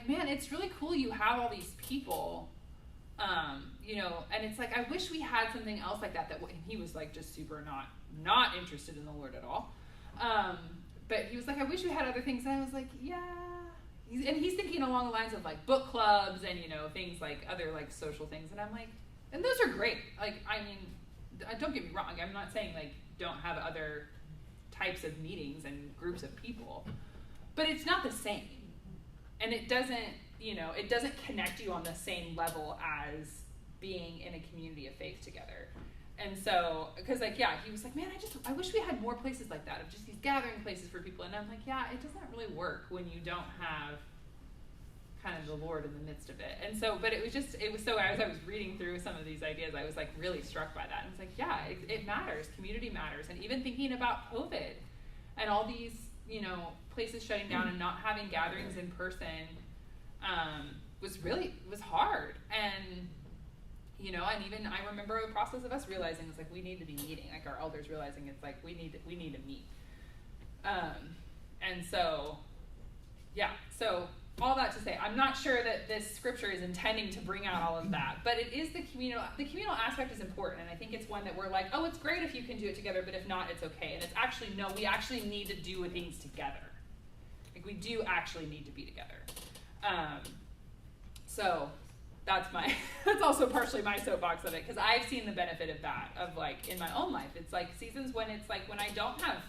man, it's really cool you have all these people, and it's I wish we had something else like that. And he was just super not interested in the Lord at all. But he was I wish we had other things. And I was like, yeah. And he's thinking along the lines of book clubs and things other social things. And I'm like, and those are great. Don't get me wrong. I'm not saying don't have other types of meetings and groups of people, but it's not the same. And it doesn't connect you on the same level as being in a community of faith together. And so, because like, yeah, he was like, man, I wish we had more places like that, of just these gathering places for people. And I'm like, yeah, it doesn't really work when you don't have kind of the Lord in the midst of it. And so, but it was so, as I was reading through some of these ideas, I was like really struck by that. And it's like, yeah, it matters. Community matters. And even thinking about COVID and all these, places shutting down and not having gatherings in person, was hard. And, and even I remember the process of us realizing it's like we need to be meeting, like our elders realizing it's like we need to meet. And so, yeah, so all that to say, I'm not sure that this scripture is intending to bring out all of that, but it is the communal aspect is important, and I think it's one that we're like, oh, it's great if you can do it together, but if not, it's okay. And it's actually, no, we actually need to do things together. Like, we do actually need to be together. So that's also partially my soapbox of it, because I've seen the benefit of that, of like in my own life. It's like seasons when it's like when I don't have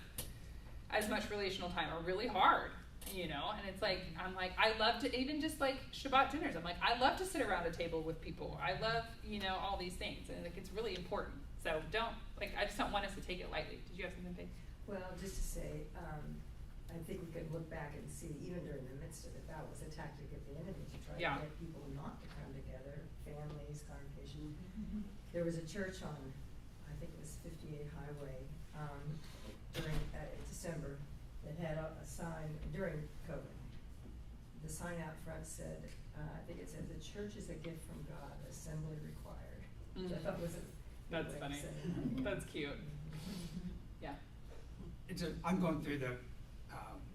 as much relational time are really hard, and it's like, I'm like, I love to, even just like Shabbat dinners, I'm like, I love to sit around a table with people. I love, all these things, and like, it's really important. So I just don't want us to take it lightly. Did you have something, Faith? Well, just to say, I think we could look back and see, even during the midst of it, that was a tactic of the enemy to try to get people not to come together, families, congregation. Mm-hmm. There was a church on, I think it was 58 Highway, during December, that had a sign during COVID. The sign out front said, I think it said, "The church is a gift from God, assembly required," which I thought was that's funny. That's cute. Yeah. I'm going through the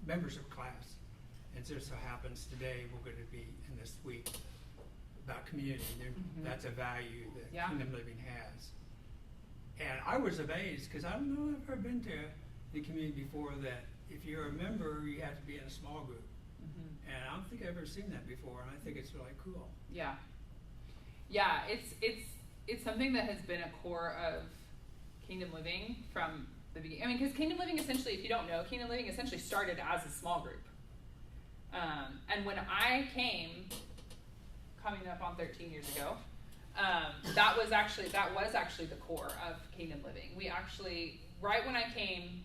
membership class, and it just so happens today we're going to be in this week about community. That's a value that Kingdom Living has. And I was amazed, because I don't know if I've ever been to the community before, that if you're a member, you have to be in a small group. And I don't think I've ever seen that before, and I think it's really cool. Yeah. Yeah, it's something that has been a core of Kingdom Living from the beginning. I mean, because Kingdom Living essentially, if you don't know, Kingdom Living essentially started as a small group. And when I came, coming up on 13 years ago, that was actually the core of Kingdom Living. We actually, right when I came,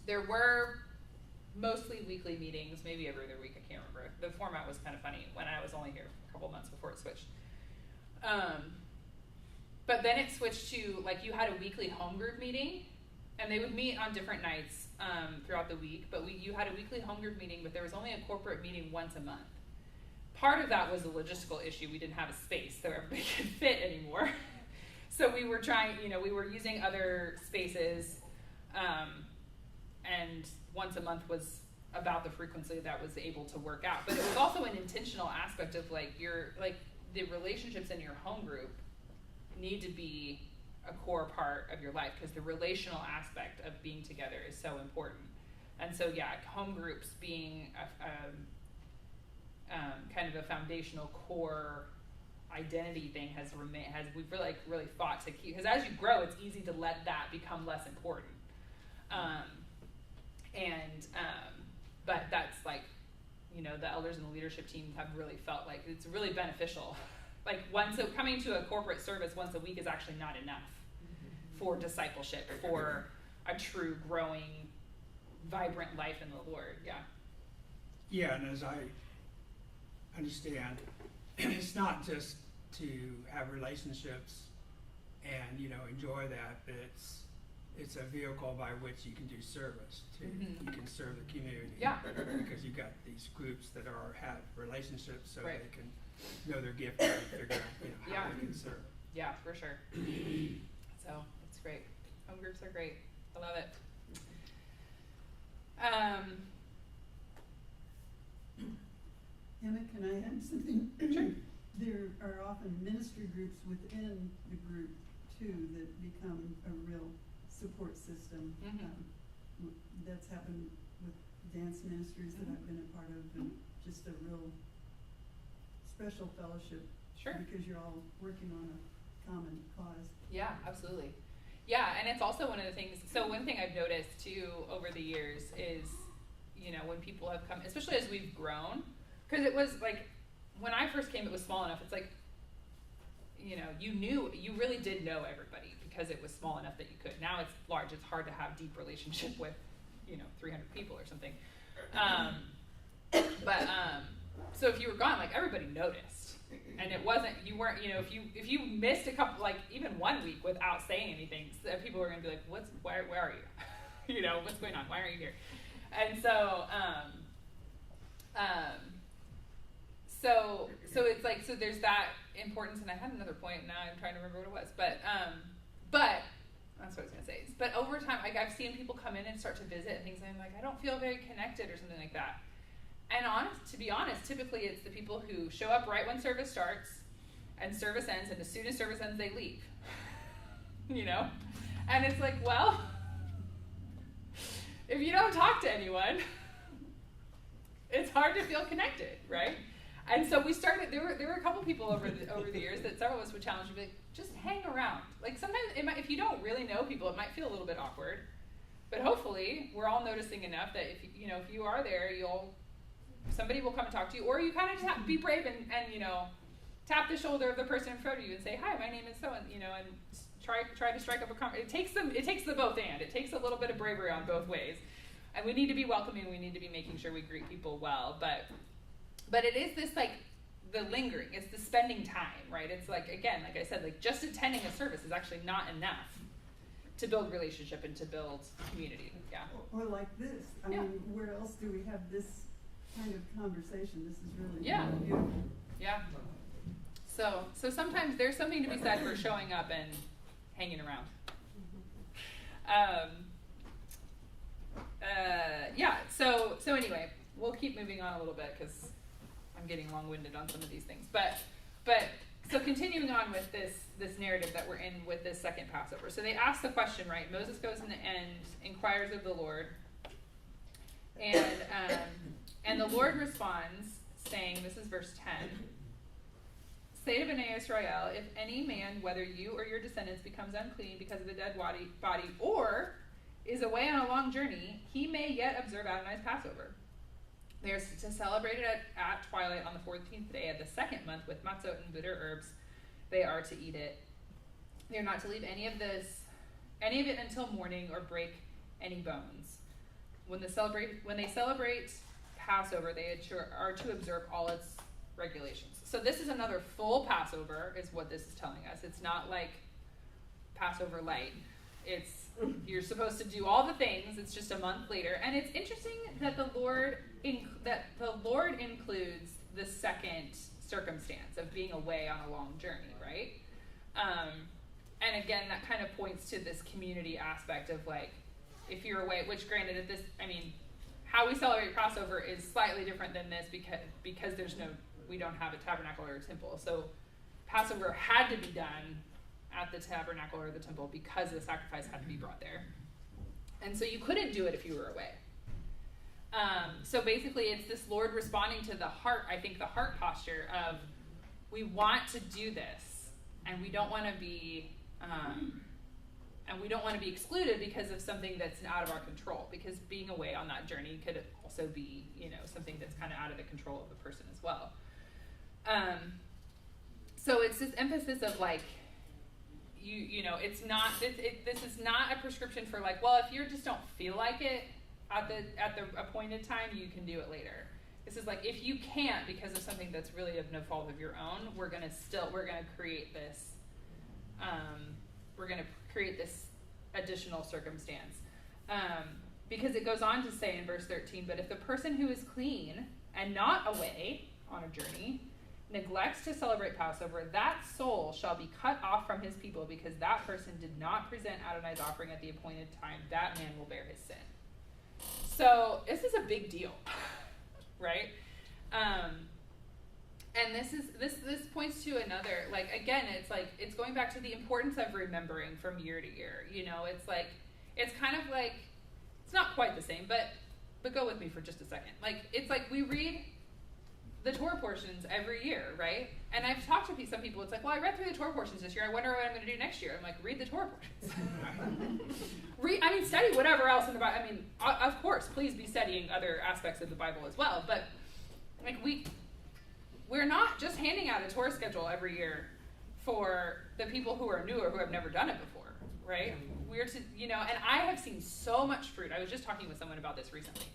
there were mostly weekly meetings, maybe every other week, I can't remember. The format was kind of funny when I was only here a couple months before it switched. But then it switched to, like, you had a weekly home group meeting, and they would meet on different nights throughout the week, but you had a weekly home group meeting, but there was only a corporate meeting once a month. Part of that was a logistical issue. We didn't have a space so everybody could fit anymore. So we were trying, we were using other spaces, and once a month was about the frequency that was able to work out. But it was also an intentional aspect of the relationships in your home group need to be a core part of your life, because the relational aspect of being together is so important. And so, home groups being kind of a foundational core identity thing we've really fought to keep, because as you grow, it's easy to let that become less important. But that's the elders and the leadership team have really felt like it's really beneficial. Coming to a corporate service once a week is actually not enough for discipleship, for a true, growing, vibrant life in the Lord. Yeah. Yeah, and as I understand, it's not just to have relationships and enjoy that, but it's a vehicle by which you can do service. You can serve the community. Yeah. Because you've got these groups that have relationships, so they can know their gift and figure out how they can serve. Yeah, for sure. So it's great. Home groups are great. I love it. Emma, can I add something? Sure. There are often ministry groups within the group too that become a real support system. That's happened with dance ministries that I've been a part of, and just a real special fellowship. Sure. Because you're all working on a common cause. Yeah, absolutely. Yeah, and it's also one of the things, so one thing I've noticed too over the years is, when people have come, especially as we've grown, because it was when I first came, it was small enough, it's you really did know everybody, because it was small enough that you could. Now it's large. It's hard to have deep relationship with, 300 people or something. So if you were gone, like, everybody noticed. And it wasn't, you weren't, if you missed a couple, like, even 1 week without saying anything, people were going to be like, where are you? What's going on? Why aren't you here? And so, so it's like, so there's that importance, and I had another point, and now I'm trying to remember what it was, but that's what I was going to say. But over time, like, I've seen people come in and start to visit and things, and I'm like, I don't feel very connected or something like that. And to be honest, typically it's the people who show up right when service starts and service ends, and as soon as service ends, they leave. And it's like, well, if you don't talk to anyone, it's hard to feel connected, right? And so we started, there were a couple people over the years that several of us would challenge and be like, just hang around. Like, sometimes if you don't really know people, it might feel a little bit awkward, but hopefully we're all noticing enough that if you are there, somebody will come and talk to you, or you kind of just have to be brave and tap the shoulder of the person in front of you and say, hi, my name is so, and try to strike up a conversation. It takes the both and. It takes a little bit of bravery on both ways. And we need to be welcoming, we need to be making sure we greet people well, but it is this, like, the lingering, it's the spending time, right? It's like, again, like I said, like, just attending a service is actually not enough to build relationship and to build community. Yeah. Or like this. I mean, where else do we have this kind of conversation? This is really beautiful. Yeah. So sometimes there's something to be said for showing up and hanging around. So anyway, we'll keep moving on a little bit because I'm getting long-winded on some of these things. But so continuing on with this narrative that we're in with this second Passover. So they ask the question, right? Moses goes in the end, inquires of the Lord, and the Lord responds, saying, this is verse 10, say to Bnei Israel, if any man, whether you or your descendants, becomes unclean because of a dead body, or is away on a long journey, he may yet observe Adonai's Passover. They are to celebrate it at twilight on the 14th day of the second month with matzot and bitter herbs. They are to eat it. They are not to leave any of it until morning, or break any bones. When they celebrate Passover, they are to observe all its regulations. So this is another full Passover, is what this is telling us. It's not like Passover light. You're supposed to do all the things. It's just a month later, and it's interesting that the Lord includes the second circumstance of being away on a long journey, right? And again, that kind of points to this community aspect of, like, if you're away, which granted, how we celebrate Passover is slightly different than this because we don't have a tabernacle or a temple. So Passover had to be done at the tabernacle or the temple because the sacrifice had to be brought there. And so you couldn't do it if you were away. So basically it's this Lord responding to the heart posture of, we want to do this, and we don't want to be excluded because of something that's out of our control, because being away on that journey could also be, something that's kind of out of the control of the person as well. So it's this emphasis of, like, this is not a prescription for, like, well, if you just don't feel like it at the appointed time, you can do it later. This is like, if you can't because of something that's really of no fault of your own, we're gonna create this additional circumstance, because it goes on to say in verse 13, but if the person who is clean and not away on a journey neglects to celebrate Passover, that soul shall be cut off from his people, because that person did not present Adonai's offering at the appointed time. That man will bear his sin. So this is a big deal, right? And this points to another, like, again, it's going back to the importance of remembering from year to year. It's kind of like, it's not quite the same, but go with me for just a second. Like, it's like we read the Torah portions every year, right? And I've talked to some people, it's like, well, I read through the Torah portions this year, I wonder what I'm going to do next year. I'm like, read the Torah portions. Study whatever else in the Bible. Of course, please be studying other aspects of the Bible as well, but, like, we're not just handing out a Torah schedule every year for the people who are new or who have never done it before. right? We're to, and I have seen so much fruit. I was just talking with someone about this recently.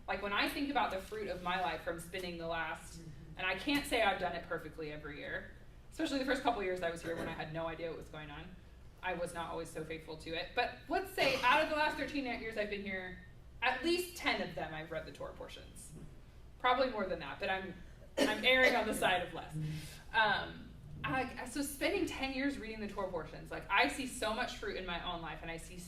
Like when I think about the fruit of my life from spending the last, and I can't say I've done it perfectly every year, especially the first couple years I was here when I had no idea what was going on. I was not always so faithful to it. But let's say out of the last 13 years I've been here, at least 10 of them I've read the Torah portions. Probably more than that, but I'm erring on the side of less. So spending 10 years reading the Torah portions, like I see so much fruit in my own life, and I can see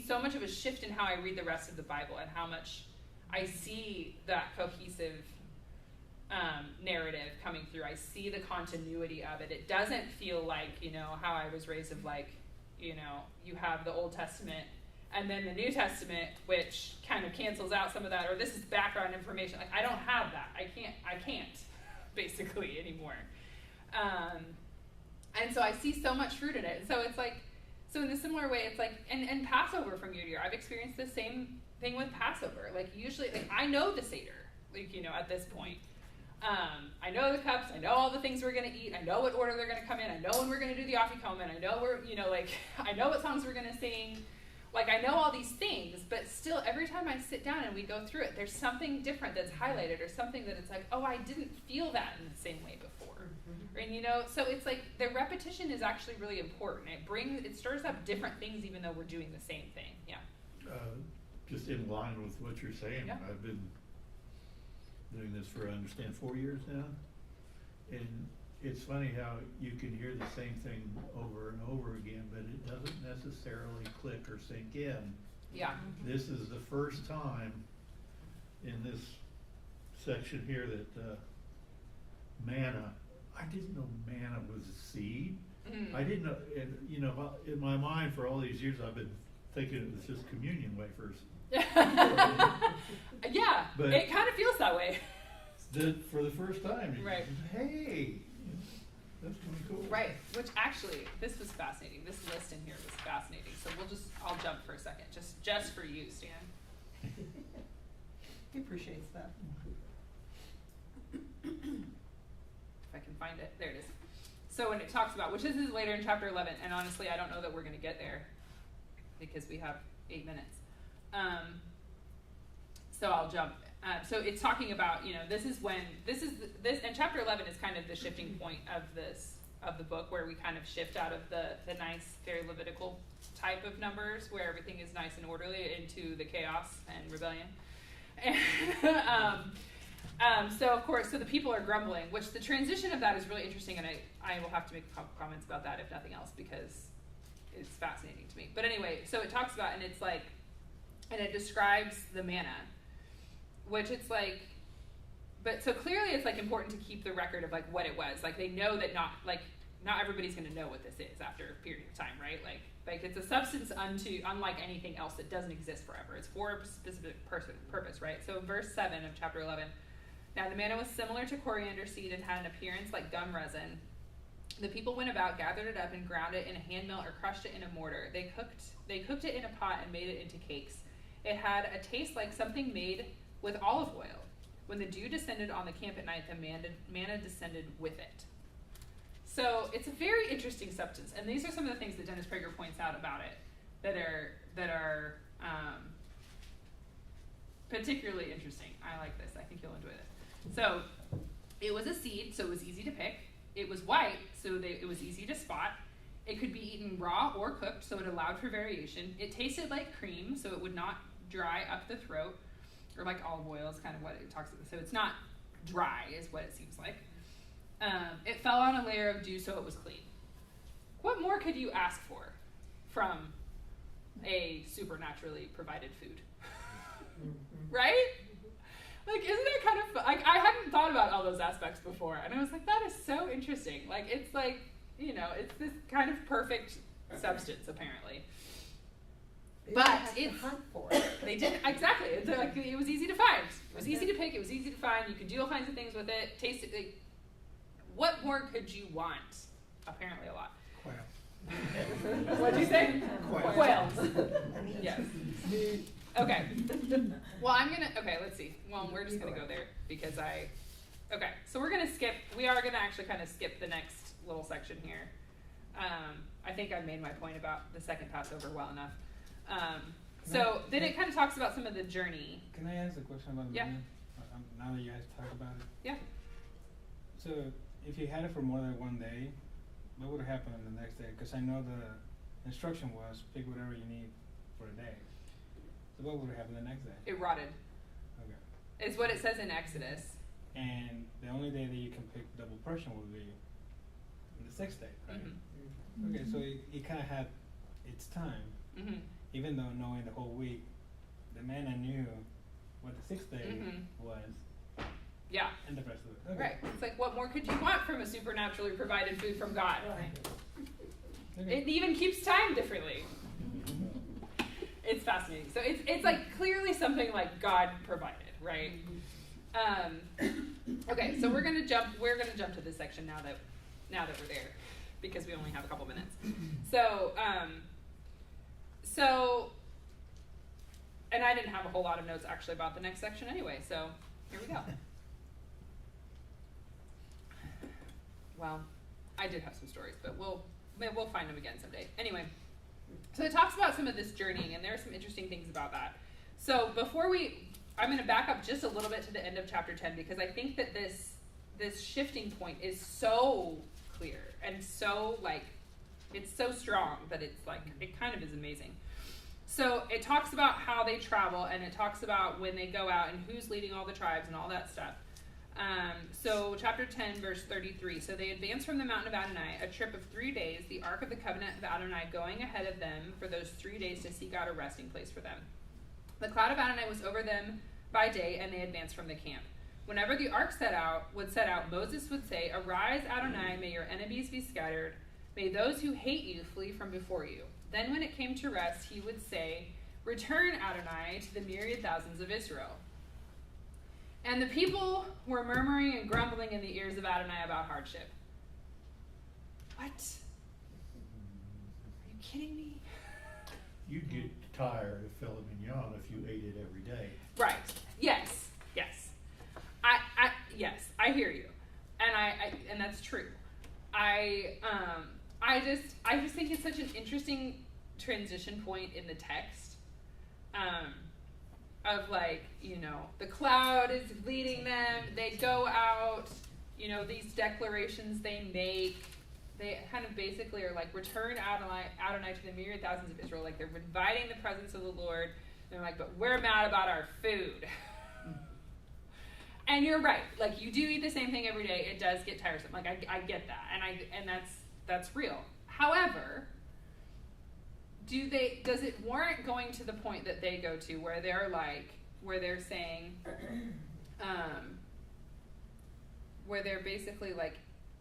so much of a shift in how I read the rest of the Bible and how much I see that cohesive narrative coming through. I see the continuity of it. It doesn't feel like, how I was raised of like, you have the Old Testament and then the New Testament, which kind of cancels out some of that, or this is background information. Like I don't have that. I can't basically anymore. And so I see so much fruit in it. And so it's like, so in a similar way, it's like, and Passover from year to year, I've experienced the same thing with Passover. Like usually, like I know the Seder, like, at this point. I know the cups, I know all the things we're going to eat, I know what order they're going to come in, I know when we're going to do the afikomen, I know I know what songs we're going to sing. Like I know all these things, but still every time I sit down and we go through it, there's something different that's highlighted or something that it's like, oh, I didn't feel that in the same way before. And so it's like the repetition is actually really important. It stirs up different things even though we're doing the same thing. Yeah. Just in line with what you're saying, yeah. I've been doing this for, I understand, 4 years now. And it's funny how you can hear the same thing over and over again, but it doesn't necessarily click or sink in. Yeah. This is the first time in this section here that manna, I didn't know manna was a seed. Mm-hmm. I didn't know, and in my mind for all these years I've been thinking it was just communion wafers. Yeah, but it kind of feels that way. For the first time, right? Hey, that's kind of cool. Right, which actually, this was fascinating. This list in here was fascinating. So I'll jump for a second, just for you, Stan. He appreciates that. If I can find it, there it is. So when it talks about, which this is later in chapter 11, and honestly, I don't know that we're going to get there because we have 8 minutes. So I'll jump. So it's talking about, this, and chapter 11 is kind of the shifting point of the book, where we kind of shift out of the nice, very Levitical type of numbers, where everything is nice and orderly, into the chaos and rebellion. And, so of course, the people are grumbling, which the transition of that is really interesting, and I will have to make a couple comments about that, if nothing else, because it's fascinating to me. But anyway, so it talks about, and it's like, and it describes the manna, which it's like, but so clearly it's like important to keep the record of like what it was. Like they know that not everybody's going to know what this is after a period of time, right? Like it's a substance unlike anything else that doesn't exist forever. It's for a specific purpose, right? So verse 7 of chapter 11. Now the manna was similar to coriander seed and had an appearance like gum resin. The people went about, gathered it up, and ground it in a hand mill or crushed it in a mortar. They cooked it in a pot and made it into cakes. It had a taste like something made with olive oil. When the dew descended on the camp at night, the manna descended with it. So it's a very interesting substance, and these are some of the things that Dennis Prager points out about it that are particularly interesting. I like this. I think you'll enjoy this. So it was a seed, so it was easy to pick. It was white, so it was easy to spot. It could be eaten raw or cooked, so it allowed for variation. It tasted like cream, so it would not dry up the throat, or like olive oil is kind of what it talks about. So it's not dry, is what it seems like. It fell on a layer of dew, so it was clean. What more could you ask for from a supernaturally provided food? Right? Like, isn't it kind of, like, I hadn't thought about all those aspects before, and I was like, that is so interesting. Like, it's like, it's this kind of perfect substance, apparently. But it's hunt for it. They didn't, exactly. It's like, it was easy to find. It was easy to pick. It was easy to find. You could do all kinds of things with it. Taste it. Like, what more could you want? Apparently a lot. Quail. What'd you say? Quail. Quails. Yes. Okay. Well, let's see. Well, we're just going to go there because so we're going to skip, we are going to actually kind of skip the next little section here. I think I've made my point about the second Passover well enough. So then it kind of talks about some of the journey. Can I ask a question about the Yeah. manna? Now that you guys talk about it. Yeah. So if you had it for more than one day, what would happen on the next day? Because I know the instruction was pick whatever you need for a day. So what would happen the next day? It rotted. Okay. Is what it says in Exodus. And the only day that you can pick double portion would be on the sixth day, right? Mm-hmm. Okay, so it kind of had its time, Mm-hmm. even though knowing the whole week, the manna knew what the sixth day was. Yeah. And the rest of it. Okay. Right. It's like, what more could you want from a supernaturally provided food from God? Okay. It even keeps time differently. It's fascinating. So it's like clearly something like God provided, right? Okay, so we're gonna jump to this section now that we're there, because we only have a couple minutes. So and I didn't have a whole lot of notes actually about the next section anyway, so here we go. Well, I did have some stories, but we'll find them again someday. Anyway, so it talks about some of this journeying, and there are some interesting things about that. So I'm going to back up just a little bit to the end of chapter 10, because I think that this shifting point is so clear and so it's so strong that it's like, it kind of is amazing. So it talks about how they travel, and it talks about when they go out and who's leading all the tribes and all that stuff. So chapter 10, verse 33. So they advanced from the mountain of Adonai, a trip of 3 days, the Ark of the Covenant of Adonai going ahead of them for those 3 days to seek out a resting place for them. The cloud of Adonai was over them by day, and they advanced from the camp. Whenever the ark would set out, Moses would say, "Arise, Adonai, may your enemies be scattered. May those who hate you flee from before you." Then when it came to rest, he would say, "Return, Adonai, to the myriad thousands of Israel." And the people were murmuring and grumbling in the ears of Adonai about hardship. What? Are you kidding me? You'd get tired of filet mignon if you ate it every day. Right. Yes. Yes, I hear you. And that's true. I just think it's such an interesting transition point in the text. Of the cloud is leading them, they go out, these declarations they make, they kind of basically are like, return Adonai to the myriad thousands of Israel, like they're inviting the presence of the Lord, and they're like, but we're mad about our food. And you're right, like you do eat the same thing every day, it does get tiresome, like I get that, and that's real. However, does it warrant going to the point that they go to where they're saying, where they're basically like,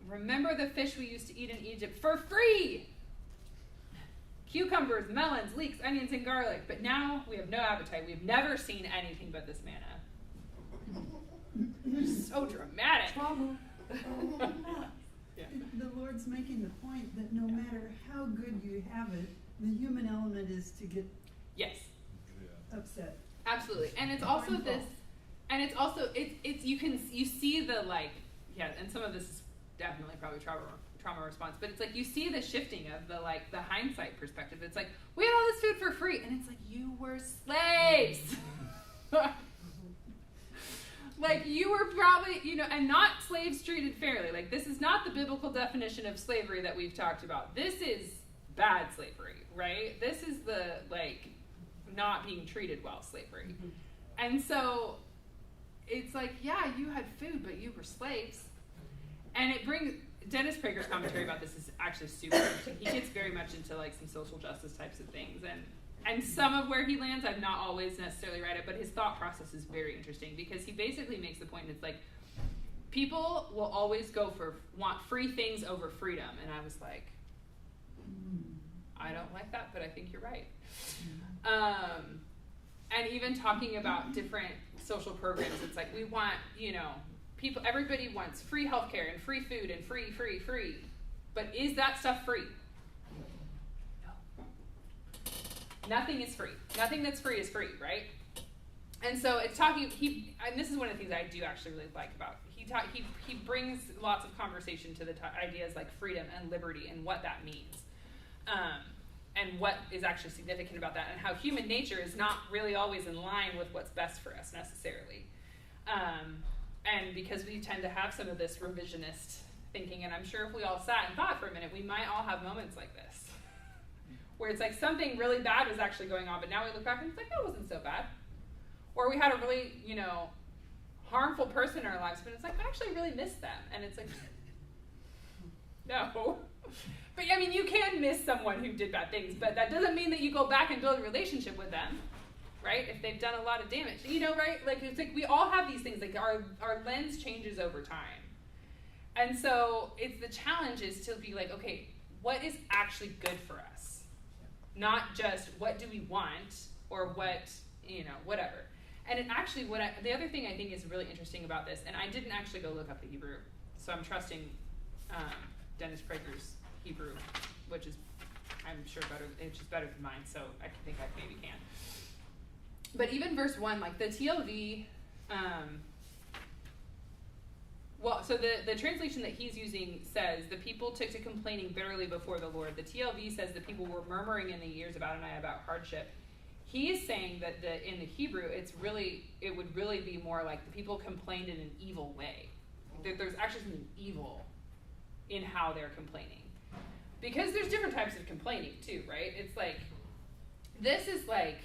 remember the fish we used to eat in Egypt for free? Cucumbers, melons, leeks, onions, and garlic, but now we have no appetite. We've never seen anything but this manna. So dramatic. Yeah. The Lord's making the point that no matter how good you have it, the human element is to get upset. Absolutely. And it's also you see the and some of this is definitely probably trauma response, but it's like you see the shifting of the hindsight perspective. It's like, we had all this food for free, and it's like, you were slaves. Like, you were probably, and not slaves treated fairly. Like, this is not the biblical definition of slavery that we've talked about. This is bad slavery, right? This is the, not being treated well slavery. Mm-hmm. And so, it's like, yeah, you had food, but you were slaves. And it brings, Dennis Prager's commentary about this is actually super interesting. He gets very much into, some social justice types of things, and some of where he lands, I've not always necessarily read it, but his thought process is very interesting, because he basically makes the point, it's like, people will always want free things over freedom. And I was like, I don't like that, but I think you're right. And even talking about different social programs, it's like, we want, everybody wants free healthcare and free food and free. But is that stuff free? Nothing is free. Nothing that's free is free, right? And so it's talking. And this is one of the things I do actually really like about. He brings lots of conversation to the ideas like freedom and liberty and what that means. and what is actually significant about that, and how human nature is not really always in line with what's best for us necessarily. And because we tend to have some of this revisionist thinking, and I'm sure if we all sat and thought for a minute, we might all have moments like this, where it's like something really bad was actually going on, but now we look back and it's like, that wasn't so bad. Or we had a really, harmful person in our lives, but it's like, I actually really miss them. And it's like, no. But I mean, you can miss someone who did bad things, but that doesn't mean that you go back and build a relationship with them, right? If they've done a lot of damage, right? Like, it's like we all have these things, like our lens changes over time. And so it's the challenge is to be like, okay, what is actually good for us? Not just what do we want or what, whatever. And it actually, the other thing I think is really interesting about this, and I didn't actually go look up the Hebrew, so I'm trusting Dennis Prager's Hebrew, which is, I'm sure, it's just better than mine, so I think I maybe can. But even verse 1, like the TLV, so the translation that he's using says, the people took to complaining bitterly before the Lord. The TLV says the people were murmuring in the ears of Adonai about hardship. He is saying that in the Hebrew, it would really be more like the people complained in an evil way. There's actually something evil in how they're complaining. Because there's different types of complaining too, right? It's like, this is like,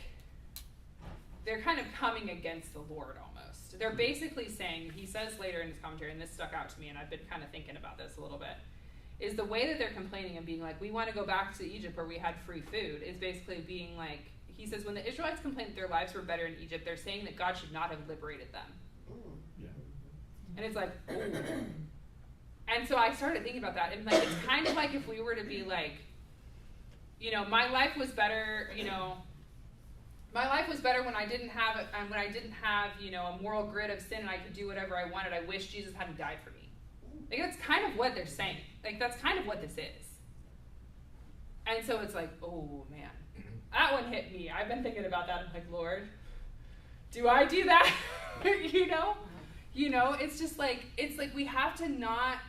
they're kind of coming against the Lord almost. They're basically saying, he says later in his commentary, and this stuck out to me, and I've been kind of thinking about this a little bit, is the way that they're complaining and being like, we want to go back to Egypt where we had free food, is basically being like, he says, when the Israelites complained that their lives were better in Egypt, they're saying that God should not have liberated them. Yeah. And it's like, and so I started thinking about that, and like, it's kind of like if we were to be like, my life was better, my life was better when I didn't have a moral grid of sin and I could do whatever I wanted. I wish Jesus hadn't died for me. Like, that's kind of what they're saying. Like, that's kind of what this is. And so it's like, oh man, that one hit me. I've been thinking about that. I'm like, Lord, do I do that? It's just like, it's like we have to not,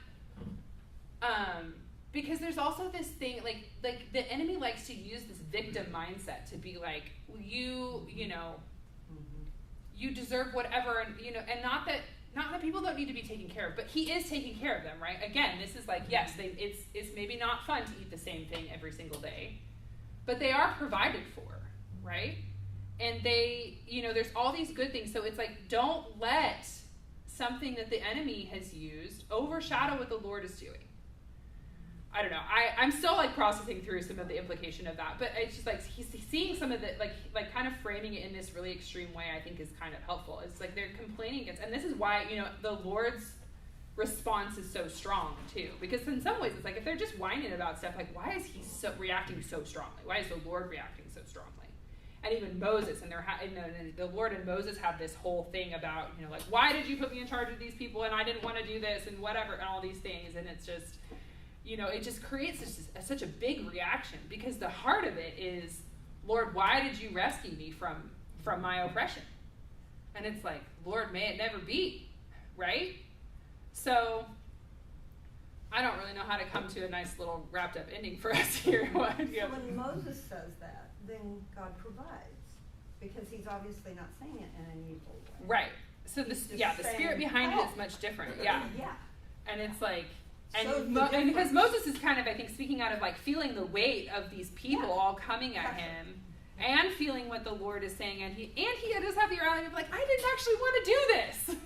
because there's also this thing, like the enemy likes to use this victim mindset to be like, you deserve whatever, and and not that people don't need to be taken care of, but he is taking care of them, right? Again, this is like, yes, it's maybe not fun to eat the same thing every single day, but they are provided for, right? And they, there's all these good things. So it's like, don't let something that the enemy has used overshadow what the Lord is doing. I don't know. I'm still like processing through some of the implication of that, but it's just like he's seeing some of the like kind of framing it in this really extreme way. I think is kind of helpful. It's like they're complaining against, and this is why the Lord's response is so strong too. Because in some ways, it's like if they're just whining about stuff, like why is he reacting so strongly? Why is the Lord reacting so strongly? And even Moses and the Lord and Moses have this whole thing about like, why did you put me in charge of these people and I didn't want to do this and whatever and all these things, and it's just. It just creates such a big reaction, because the heart of it is, Lord, why did you rescue me from my oppression? And it's like, Lord, may it never be, right? So I don't really know how to come to a nice little wrapped up ending for us here. So when Moses says that, then God provides, because he's obviously not saying it in an evil way. Right. So the spirit behind it is much different. Yeah. Yeah. And it's like, and, So and because Moses is kind of, I think, speaking out of like feeling the weight of these people all coming at him, and feeling what the Lord is saying, and he does have the reality of like, I didn't actually want to do this.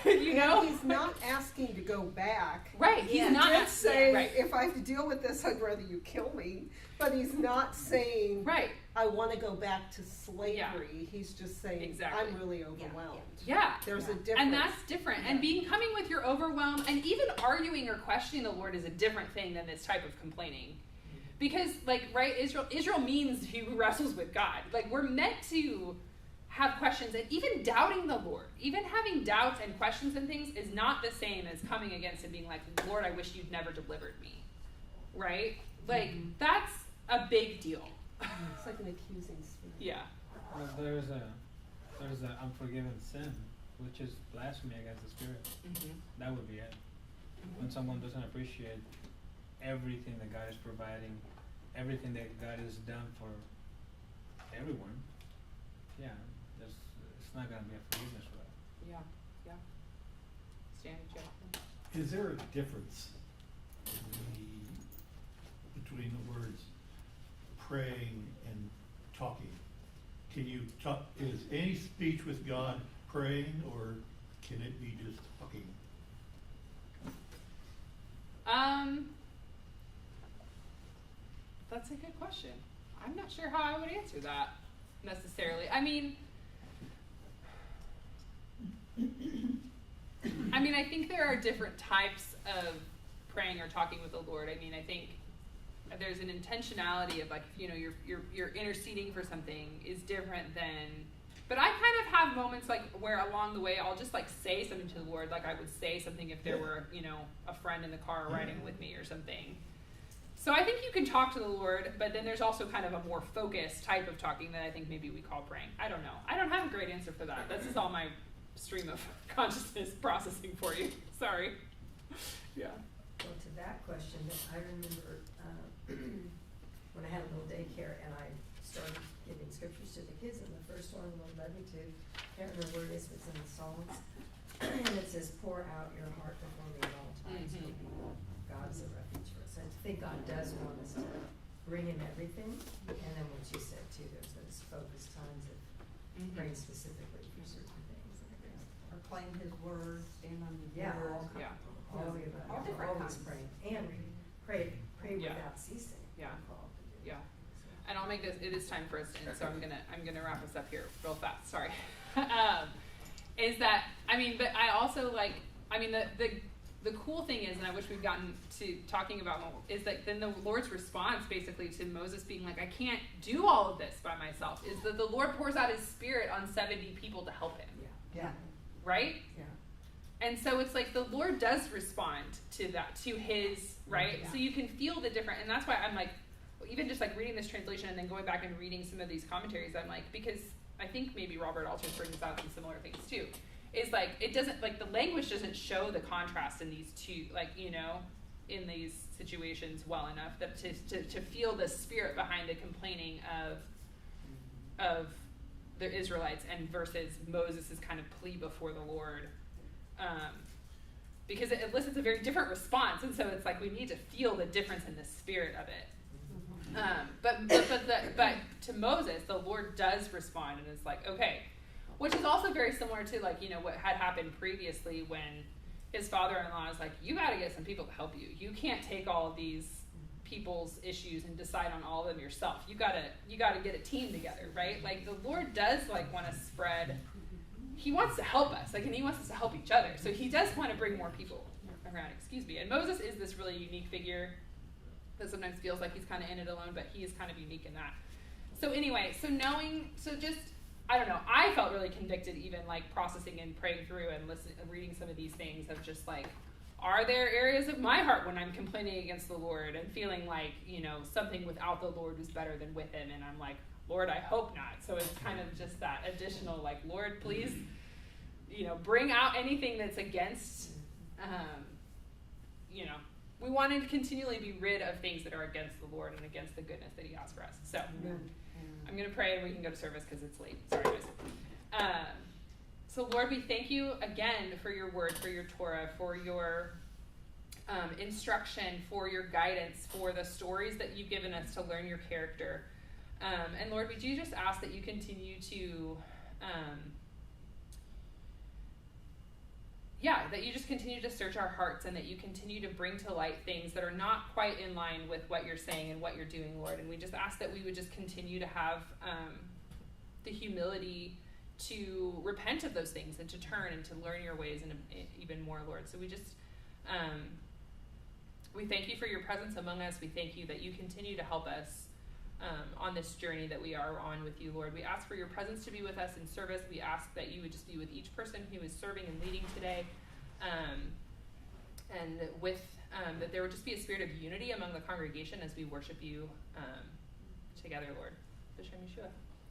He's not asking to go back. Right. He's not just saying, right. If I have to deal with this, I'd rather you kill me. But he's not saying, right, I want to go back to slavery. Yeah. He's just saying, exactly. I'm really overwhelmed. Yeah. There's a difference. And that's different. And coming with your overwhelm, and even arguing or questioning the Lord is a different thing than this type of complaining. Because, Israel means he who wrestles with God. Like, we're meant to have questions, and even doubting the Lord, even having doubts and questions and things is not the same as coming against and being like, Lord, I wish you'd never delivered me. Right? Like, that's a big deal. It's like an accusing spirit. Yeah. Well, there's a unforgiven sin, which is blasphemy against the Spirit. Mm-hmm. That would be it. When someone doesn't appreciate everything that God is providing everything that God has done for everyone, yeah, it's not gonna be a forgiveness for that. Yeah, yeah. Stan, Jeff. Is there a difference between the words praying and talking? Can you talk, is any speech with God praying, or can it be just talking? That's a good question. I'm not sure how I would answer that necessarily. I mean, I think there are different types of praying or talking with the Lord. I mean, I think there's an intentionality of like, you know, you're interceding for something is different than, but I kind of have moments like where along the way I'll just like say something to the Lord, like I would say something if there were, you know, a friend in the car riding with me or something. So I think you can talk to the Lord, but then there's also kind of a more focused type of talking that I think maybe we call praying. I don't know. I don't have a great answer for that. This is all my stream of consciousness processing for you. Sorry. Yeah. Well, to that question, I remember when I had a little daycare and I started giving scriptures to the kids, and the first one Lord led me to, I can't remember where it is, but it's in the Psalms, and it says, pour out your heart before me at all times. God is a refuge for us. I think God does want us to bring him everything, and then what you said too, there's those focused times of praying specifically for certain things. Or claim his word, stand on his Yeah, word. all of the above. All different Always kinds. praying, and pray Yeah. without ceasing. Yeah. We're called to do. Yeah. And I'll make this, it is time for us to end, so I'm gonna wrap us up here real fast, sorry. Is that, but I also like, the cool thing is, and I wish we'd gotten to talking about more, is that then the Lord's response basically to Moses being like, I can't do all of this by myself, is that the Lord pours out his spirit on 70 people to help him. Yeah. Right? Yeah. And so it's like the Lord does respond to that, to his, right? Yeah. So you can feel the different, and that's why I'm like, even just like reading this translation and then going back and reading some of these commentaries, I'm like, because I think maybe Robert Alters brings out some similar things too, is like, it doesn't, like the language doesn't show the contrast in these two, like, you know, in these situations well enough that to feel the spirit behind the complaining of the Israelites and versus Moses' kind of plea before the Lord. Because it elicits a very different response, and so it's like we need to feel the difference in the spirit of it. But to Moses, the Lord does respond, and it's like, okay, which is also very similar to like, you know, what had happened previously when his father-in-law is like, you got to get some people to help you. You can't take all of these people's issues and decide on all of them yourself. You gotta get a team together, right? Like the Lord does like want to spread. He wants to help us, like, and he wants us to help each other. So he does want to bring more people around. And Moses is this really unique figure that sometimes feels like he's kind of in it alone, but he is kind of unique in that. So anyway, I don't know, I felt really convicted even like processing and praying through and reading some of these things of just like, are there areas of my heart when I'm complaining against the Lord and feeling like, you know, something without the Lord was better than with him? And I'm like, Lord, I hope not. So it's kind of just that additional, like, Lord, please, you know, bring out anything that's against, you know, we want to continually be rid of things that are against the Lord and against the goodness that he has for us. So I'm going to pray and we can go to service because it's late. Sorry, guys. So Lord, we thank you again for your word, for your Torah, for your instruction, for your guidance, for the stories that you've given us to learn your character. And Lord, we do just ask that you continue to, that you just continue to search our hearts and that you continue to bring to light things that are not quite in line with what you're saying and what you're doing, Lord. And we just ask that we would just continue to have the humility to repent of those things and to turn and to learn your ways and even more, Lord. So we just, we thank you for your presence among us. We thank you that you continue to help us on this journey that we are on with you, Lord. We ask for your presence to be with us in service. We ask that you would just be with each person who is serving and leading today, and with that there would just be a spirit of unity among the congregation as we worship you together, Lord. B'Shem Yeshua.